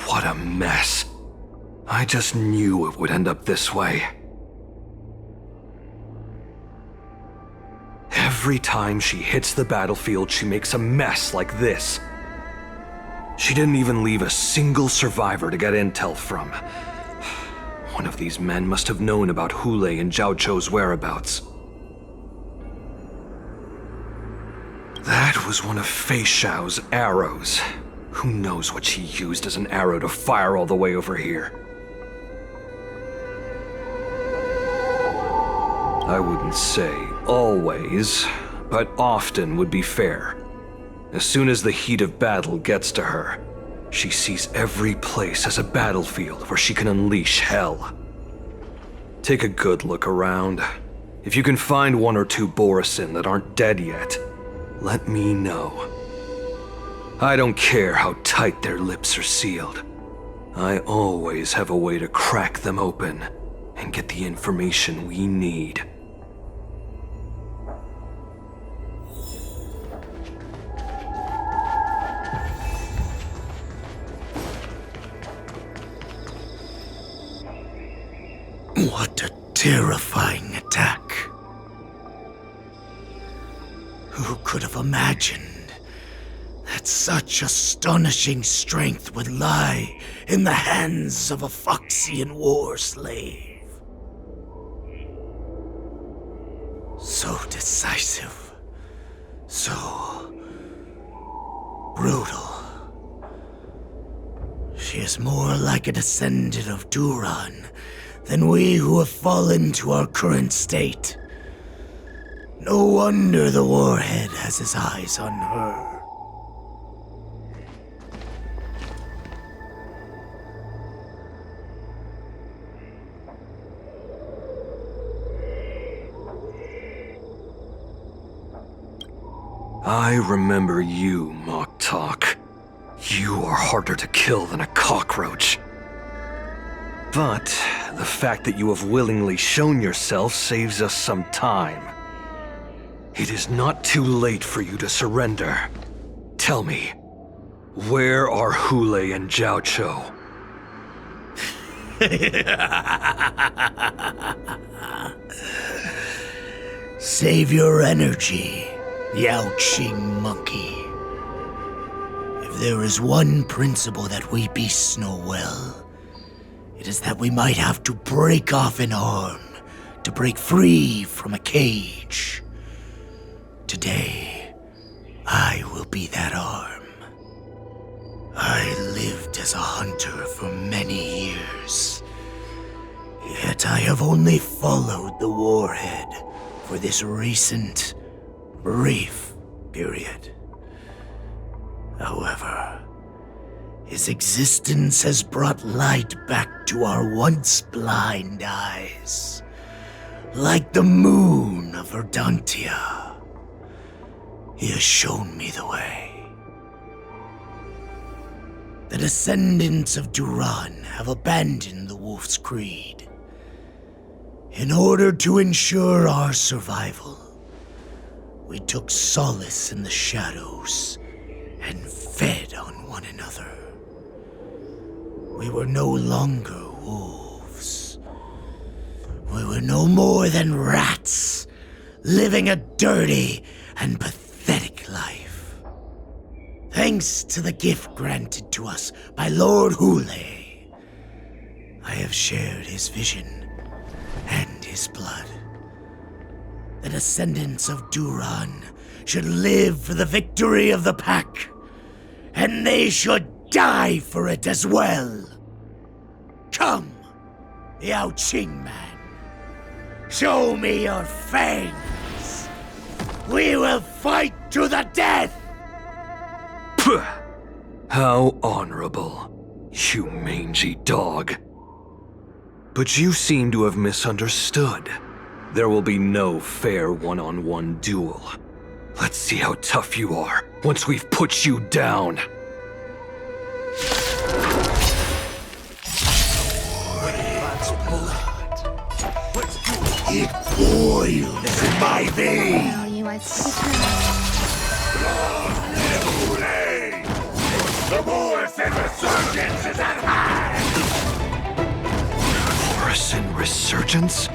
What a mess. I just knew it would end up this way. Every time she hits the battlefield, she makes a mess like this. She didn't even leave a single survivor to get intel from. One of these men must have known about Hule and Zhao Cho's whereabouts. That was one of Fei Xiao's arrows. Who knows what she used as an arrow to fire all the way over here? I wouldn't say always, but often would be fair. As soon as the heat of battle gets to her, she sees every place as a battlefield where she can unleash hell. Take a good look around. If you can find one or two Borisin that aren't dead yet, let me know. I don't care how tight their lips are sealed. I always have a way to crack them open and get the information we need. What a terrifying attack. Who could have imagined that such astonishing strength would lie in the hands of a Foxian war slave? So decisive, so brutal. She is more like a descendant of Duran than we who have fallen to our current state. No wonder the warhead has his eyes on her. I remember you, Mock Talk. You are harder to kill than a cockroach. But the fact that you have willingly shown yourself saves us some time. It is not too late for you to surrender. Tell me, where are Hule and Jiao Cho? Save your energy, Yao Qing monkey. If there is one principle that we beasts know well, it is that we might have to break off an arm to break free from a cage. Today, I will be that arm. I lived as a hunter for many years, yet I have only followed the warhead for this recent, brief period. However, his existence has brought light back to our once blind eyes, like the moon of Verdantia. He has shown me the way. The descendants of Duran have abandoned the Wolf's Creed. In order to ensure our survival, we took solace in the shadows and fed on one another. We were no longer wolves. We were no more than rats, living a dirty and pathetic life. Thanks to the gift granted to us by Lord Hule, I have shared his vision and his blood. The descendants of Duran should live for the victory of the pack, and they should die for it as well. Come, Yao Qing man. Show me your fangs. We will fight to the death! Puh! How honorable, you mangy dog. But you seem to have misunderstood. There will be no fair one-on-one duel. Let's see how tough you are once we've put you down. It boils in my veins. The Morrison resurgence is at hand! Morrison resurgence?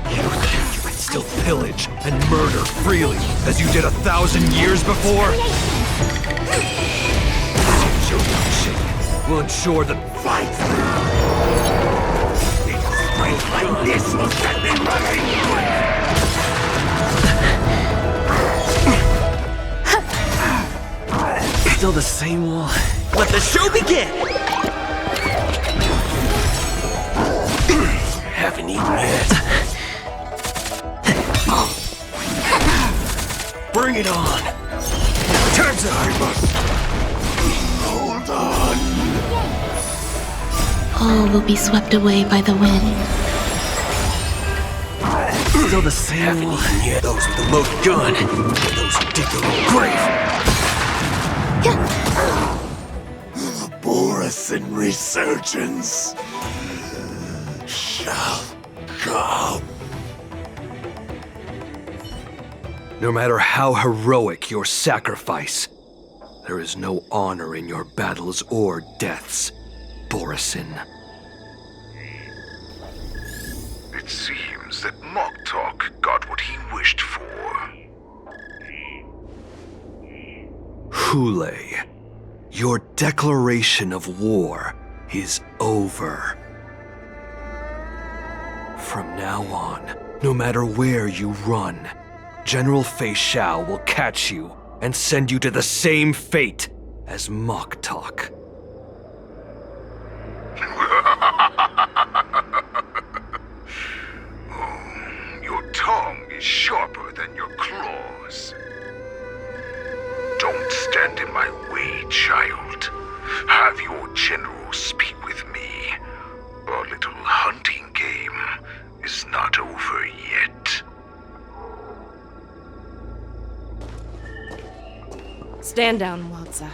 You think you can still pillage and murder freely as you did 1,000 years before? We'll ensure that Fight! Strength like this will set me running! Still the same wall. Let the show begin! Haven't eaten yet. it on! Turns out I must... Hold on! All will be swept away by the wind. Still the same one. Yeah, those with the loaded gun. Those who dig their own grave. The Borisin resurgence shall come. No matter how heroic your sacrifice, there is no honor in your battles or deaths, Borisin. It seems that Moktok got what he wished for. Hule, your declaration of war is over. From now on, no matter where you run, General Fei Xiao will catch you and send you to the same fate as Moktok. Your tongue is sharper than your claws. Don't stand in my way, child. Have your general speak with me. Our little hunting game is not over yet. Stand down, Walza.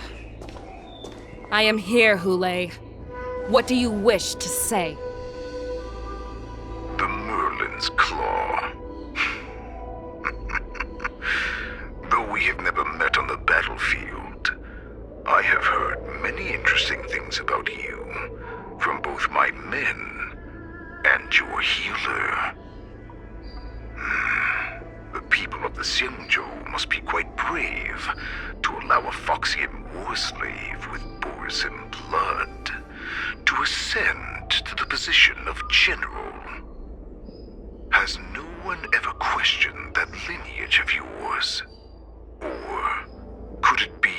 I am here, Hule. What do you wish to say? The Merlin's Claw. Though we have never met on the battlefield, I have heard many interesting things about you from both my men and your healer. The people of the Xianzhou must be quite brave to allow a Foxian war slave with Borisin blood to ascend to the position of general. Has no one ever questioned that lineage of yours? Or could it be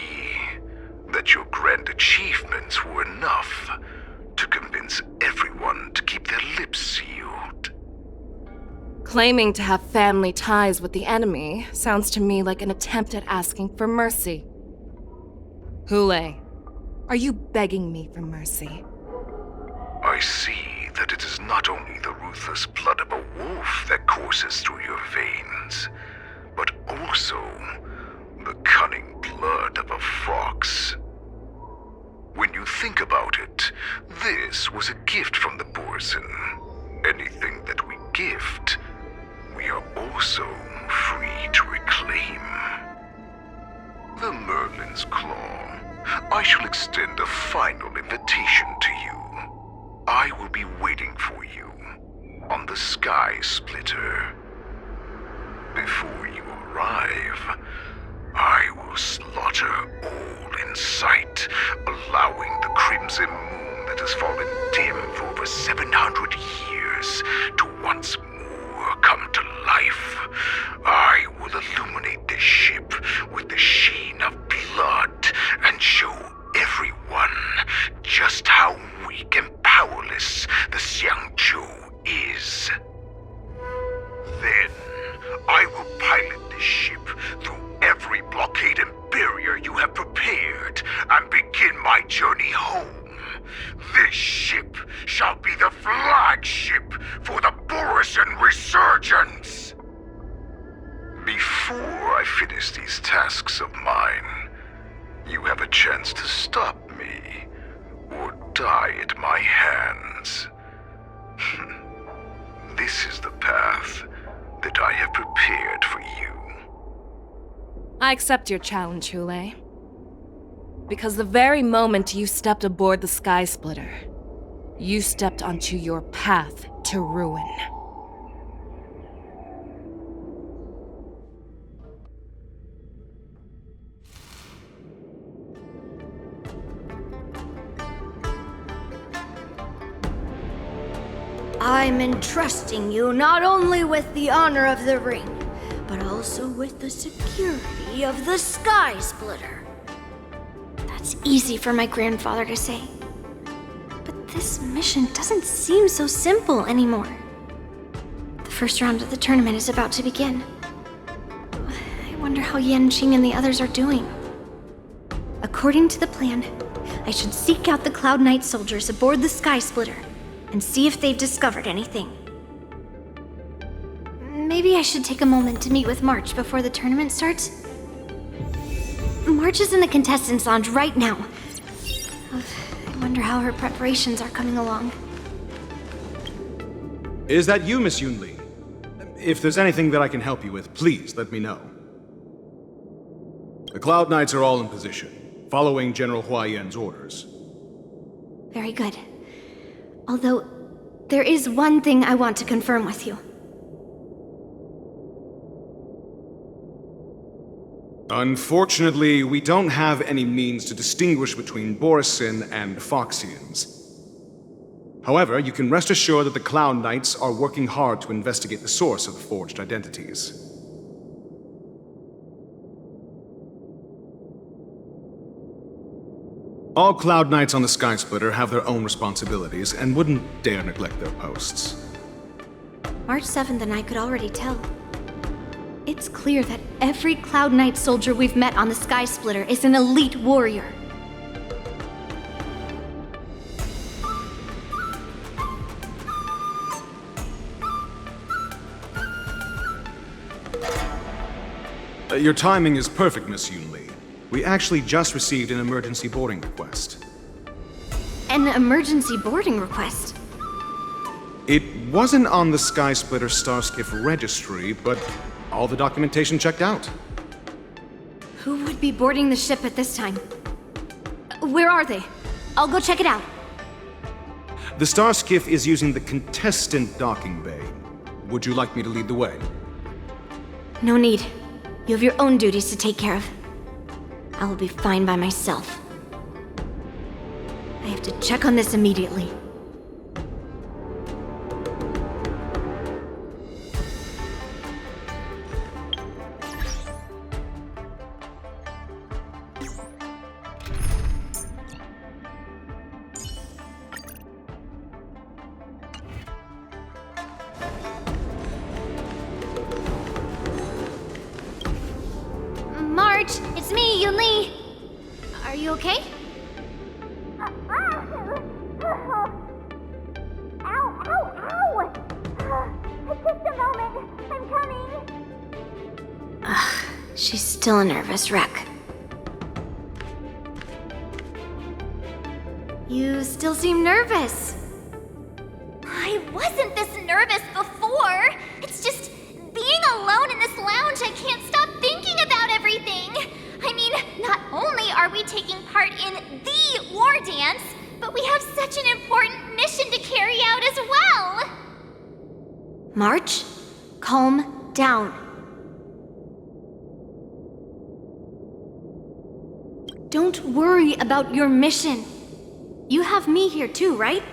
that your grand achievements were enough to convince everyone to keep their lips sealed? Claiming to have family ties with the enemy sounds to me like an attempt at asking for mercy. Hule, are you begging me for mercy? I see that it is not only the ruthless blood of a wolf that courses through your veins, but also the cunning blood of a fox. When you think about it, this was a gift from the Borisin. Anything that we gift, we are also free to reclaim. The Merlin's Claw. I shall extend a final invitation to you. I will be waiting for you on the Sky Splitter. Before you arrive, I will slaughter all in sight, allowing the crimson moon that has fallen dim for over 700 years to once more come to life. I will illuminate this ship with the sheen of blood and show everyone just how weak and powerless the Xianzhou is. Then, I will pilot this ship through every blockade and barrier you have prepared and begin my journey home. This ship shall be the flagship for the Borisin resurgence. Before I finish these tasks of mine, you have a chance to stop me or die at my hands. This is the path that I have prepared for you. I accept your challenge, Hule. Because the very moment you stepped aboard the Sky Splitter, you stepped onto your path to ruin. I'm entrusting you not only with the honor of the ring, but also with the security of the Sky Splitter. That's easy for my grandfather to say. But this mission doesn't seem so simple anymore. The first round of the tournament is about to begin. I wonder how Yanqing and the others are doing. According to the plan, I should seek out the Cloud Knight soldiers aboard the Sky Splitter and see if they've discovered anything. Maybe I should take a moment to meet with March before the tournament starts. March is in the contestants' lounge right now. I wonder how her preparations are coming along. Is that you, Miss Yunli? If there's anything that I can help you with, please let me know. The Cloud Knights are all in position, following General Huaiyan's orders. Very good. Although, there is one thing I want to confirm with you. Unfortunately, we don't have any means to distinguish between Borisin and Foxians. However, you can rest assured that the Cloud Knights are working hard to investigate the source of the forged identities. All Cloud Knights on the Sky Splitter have their own responsibilities and wouldn't dare neglect their posts. March 7th and I could already tell. It's clear that every Cloud Knight soldier we've met on the Sky Splitter is an elite warrior. Your timing is perfect, Miss Yunli. We actually just received an emergency boarding request. An emergency boarding request? It wasn't on the Sky Splitter Starskiff registry, but all the documentation checked out. Who would be boarding the ship at this time? Where are they? I'll go check it out. The Starskiff is using the contestant docking bay. Would you like me to lead the way? No need. You have your own duties to take care of. I will be fine by myself. I have to check on this immediately. March, it's me, Yunli. Are you okay? She's still a nervous wreck. You still seem nervous. I wasn't this nervous before. It's just being alone in this lounge, I can't stop thinking about everything. I mean, not only are we taking part in the war dance, but we have such an important mission to carry out as well. March, calm down. Don't worry about your mission. You have me here too, right?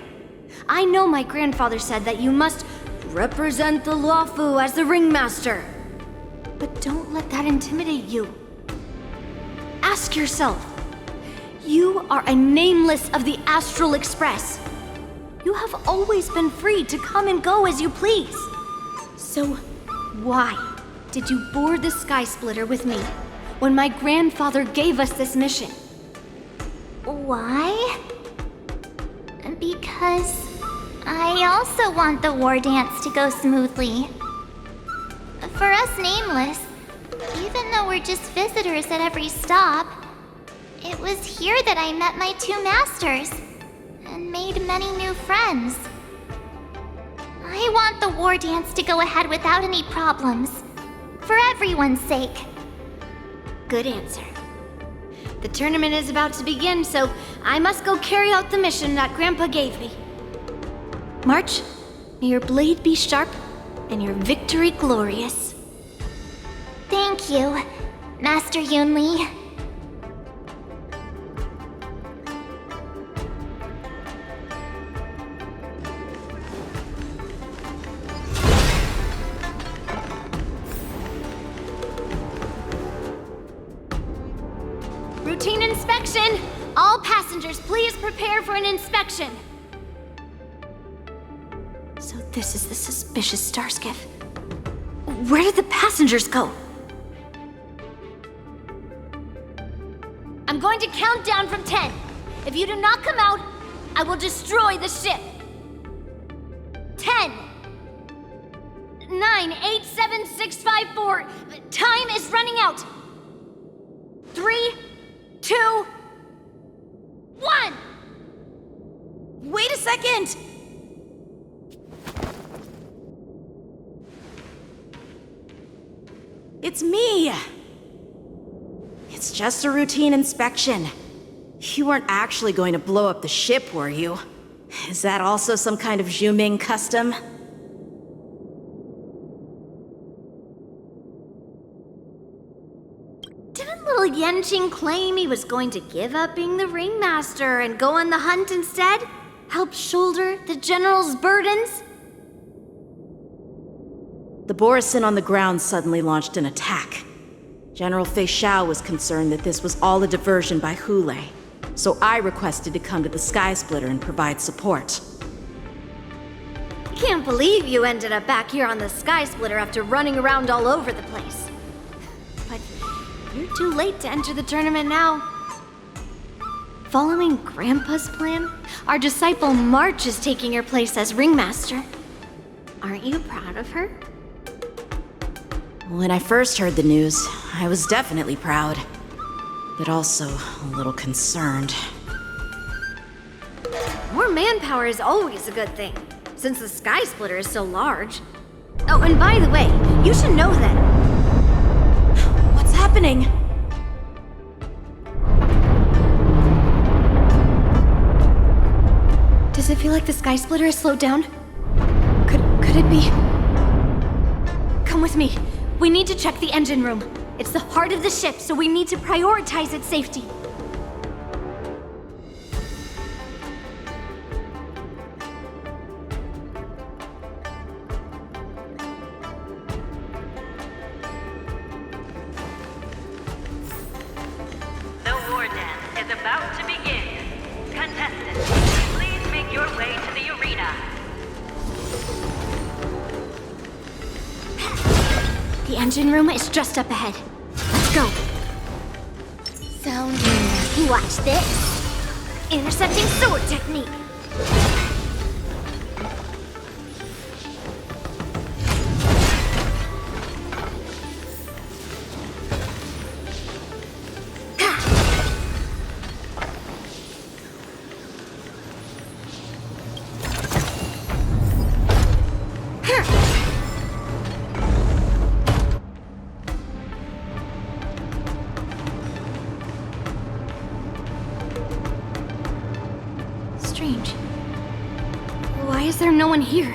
I know my grandfather said that you must represent the Luofu as the ringmaster. But don't let that intimidate you. Ask yourself, you are a nameless of the Astral Express. You have always been free to come and go as you please. So why did you board the Sky Splitter with me when my grandfather gave us this mission? Why? Because I also want the war dance to go smoothly. For us Nameless, even though we're just visitors at every stop, it was here that I met my two masters and made many new friends. I want the war dance to go ahead without any problems, for everyone's sake. Good answer. The tournament is about to begin, so I must go carry out the mission that Grandpa gave me. March, may your blade be sharp and your victory glorious. Thank you, Master Yunli. Routine inspection! All passengers, please prepare for an inspection. So this is the suspicious Starskiff. Where did the passengers go? going to count down from 10. If you do not come out, I will destroy the ship. 10, 9, 8, 7, 6, 5, 4. Time is running out. 3, 2, 1. Wait a second! It's me! It's just a routine inspection. You weren't actually going to blow up the ship, were you? Is that also some kind of Zhuming custom? Didn't little Yanqing claim he was going to give up being the ringmaster and go on the hunt instead? Help shoulder the general's burdens? The Borisin on the ground suddenly launched an attack. General Fei Xiao was concerned that this was all a diversion by Hulei, so I requested to come to the Sky Splitter and provide support. I can't believe you ended up back here on the Sky Splitter after running around all over the place. But you're too late to enter the tournament now. Following Grandpa's plan, our disciple March is taking your place as ringmaster. Aren't you proud of her? When I first heard the news, I was definitely proud, but also a little concerned. More manpower is always a good thing, since the Sky Splitter is so large. Oh, and by the way, you should know that... What's happening? Does it feel like the Sky Splitter has slowed down? Could it be? Come with me. We need to check the engine room. It's the heart of the ship, so we need to prioritize its safety. The war dance is about to begin. Contestants, please make your way to the arena. The engine room is just up ahead. Let's go. Sounding. Watch this. Intercepting sword technique. Strange. Why is there no one here?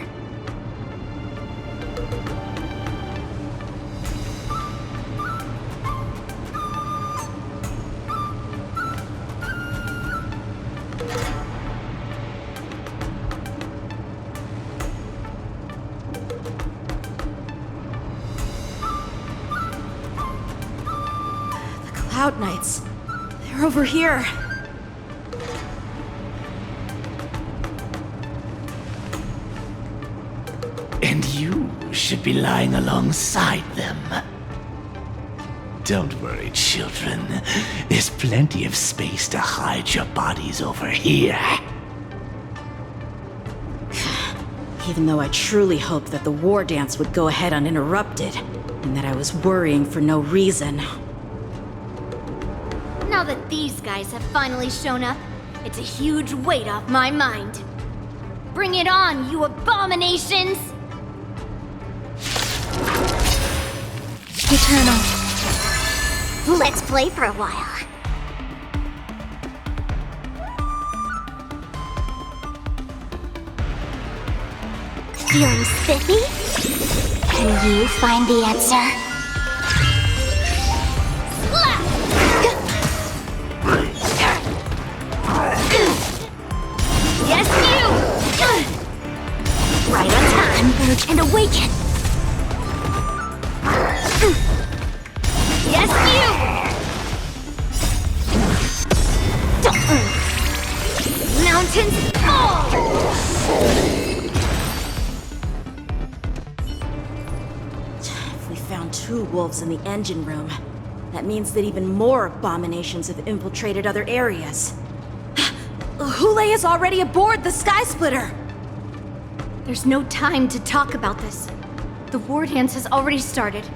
The Cloud Knights. They're over here. And you should be lying alongside them. Don't worry, children. There's plenty of space to hide your bodies over here. Even though I truly hoped that the war dance would go ahead uninterrupted, and that I was worrying for no reason. Now that these guys have finally shown up, it's a huge weight off my mind. Bring it on, you abominations! Eternal. Let's play for a while. Feeling spiffy? Can you find the answer? Yes, you! Right on time. Converge and awaken. Yes, you! Mountains fall! If we found two wolves in the engine room, That means that even more abominations have infiltrated other areas. Hule is already aboard the Sky Splitter! There's no time to talk about this. The war dance has already started.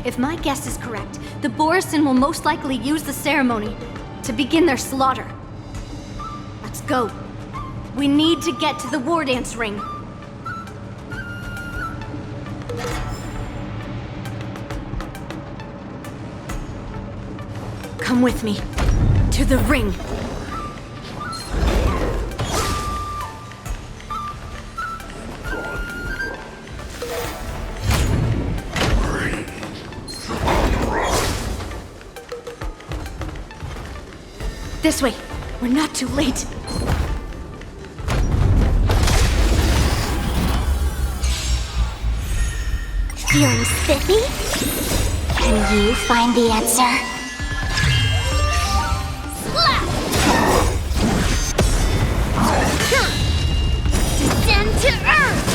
If my guess is correct, the Borisin will most likely use the ceremony to begin their slaughter. Let's go. We need to get to the war dance ring. Come with me. To the ring. This way. We're not too late. Feeling spiffy? Can you find the answer? Descend to Earth!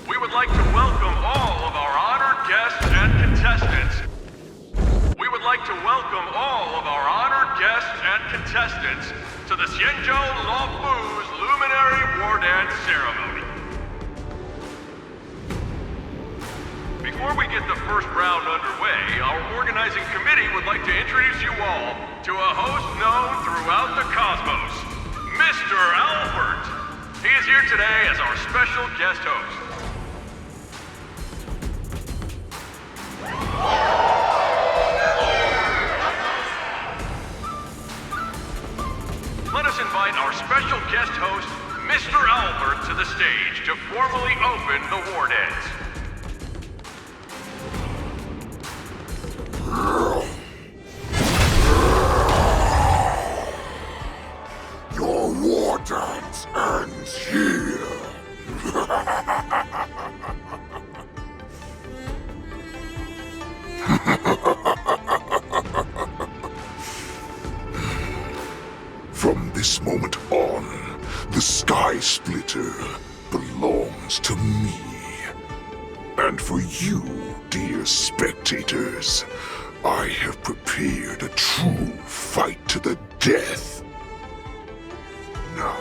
We would like to welcome all of our honored guests and contestants. We would like to welcome all of our honored guests and contestants to the Xianzhou Luofu's Luminary War Dance Ceremony. Before we get the first round underway, our organizing committee would like to introduce you all to a host known throughout the cosmos, Mr. Albert. He is here today as our special guest host. Let us invite our special guest host, Mr. Albert, to the stage to formally open the war dance. Your war dance ends here. From this moment on, the Sky Splitter belongs to me. And for you, dear spectators, I have prepared a true fight to the death. Now,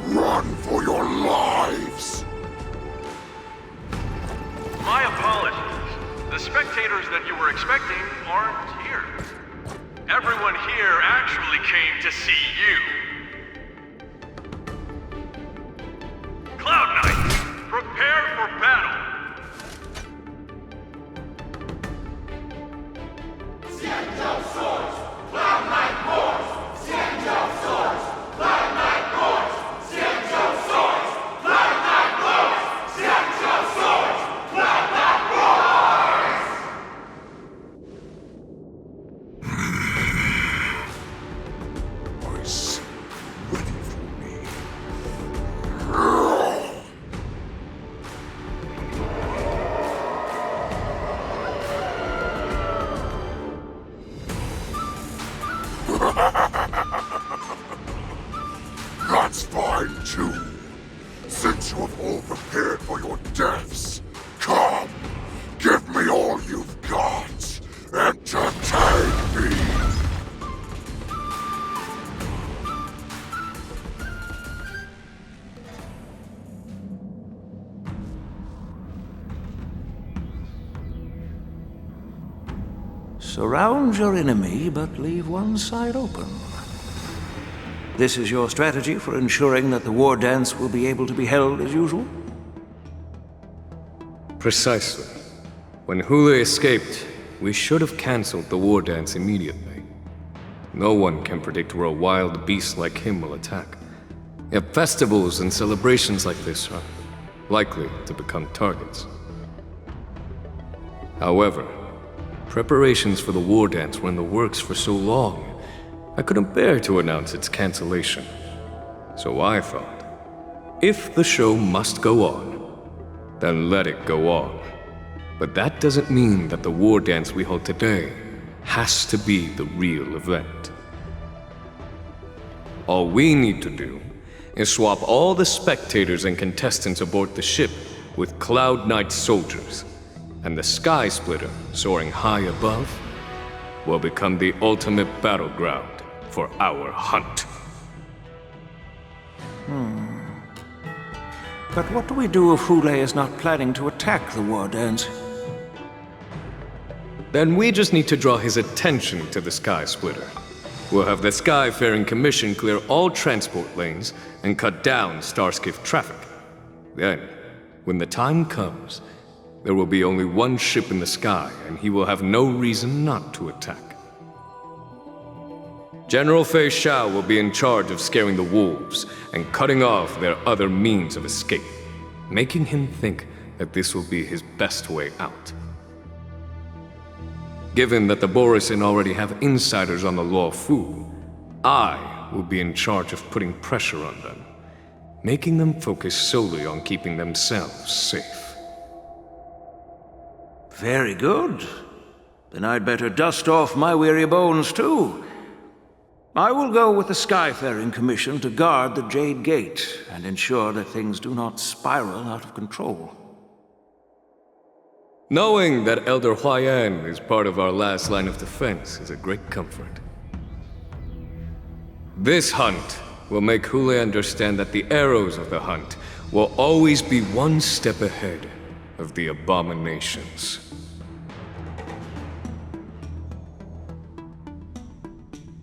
run for your lives! My apologies. The spectators that you were expecting aren't here. Everyone here actually came to see you. Cloud Knights, prepare for battle! Xianzhou swords, Cloud Knight wars! Xianzhou swords, Cloud Knight wars! Xianzhou swords, Cloud Knight wars! Xianzhou swords, Cloud Knight wars! I see you ready for me. That's fine too. Since you have all prepared for your deaths, come, give me all you've got. Entertain me. Surround your enemy, but leave one side open. This is your strategy for ensuring that the war dance will be able to be held as usual? Precisely. When Hule escaped, we should have cancelled the war dance immediately. No one can predict where a wild beast like him will attack. Yet festivals and celebrations like this are likely to become targets. However, preparations for the war dance were in the works for so long, I couldn't bear to announce its cancellation. So I thought, if the show must go on, then let it go on. But that doesn't mean that the war dance we hold today has to be the real event. All we need to do is swap all the spectators and contestants aboard the ship with Cloud Knight soldiers, and the Sky Splitter soaring high above will become the ultimate battleground for our hunt. But what do we do if Hule is not planning to attack the War Dance? Then we just need to draw his attention to the Sky Splitter. We'll have the Skyfaring Commission clear all transport lanes and cut down Starskiff traffic. Then, when the time comes, there will be only one ship in the sky, and he will have no reason not to attack. General Fei Shao will be in charge of scaring the wolves and cutting off their other means of escape, making him think that this will be his best way out. Given that the Borisin already have insiders on the Luo Fu, I will be in charge of putting pressure on them, making them focus solely on keeping themselves safe. Very good. Then I'd better dust off my weary bones too. I will go with the Skyfaring Commission to guard the Jade Gate and ensure that things do not spiral out of control. Knowing that Elder Huayan is part of our last line of defense is a great comfort. This hunt will make Hule understand that the arrows of the hunt will always be one step ahead of the abominations.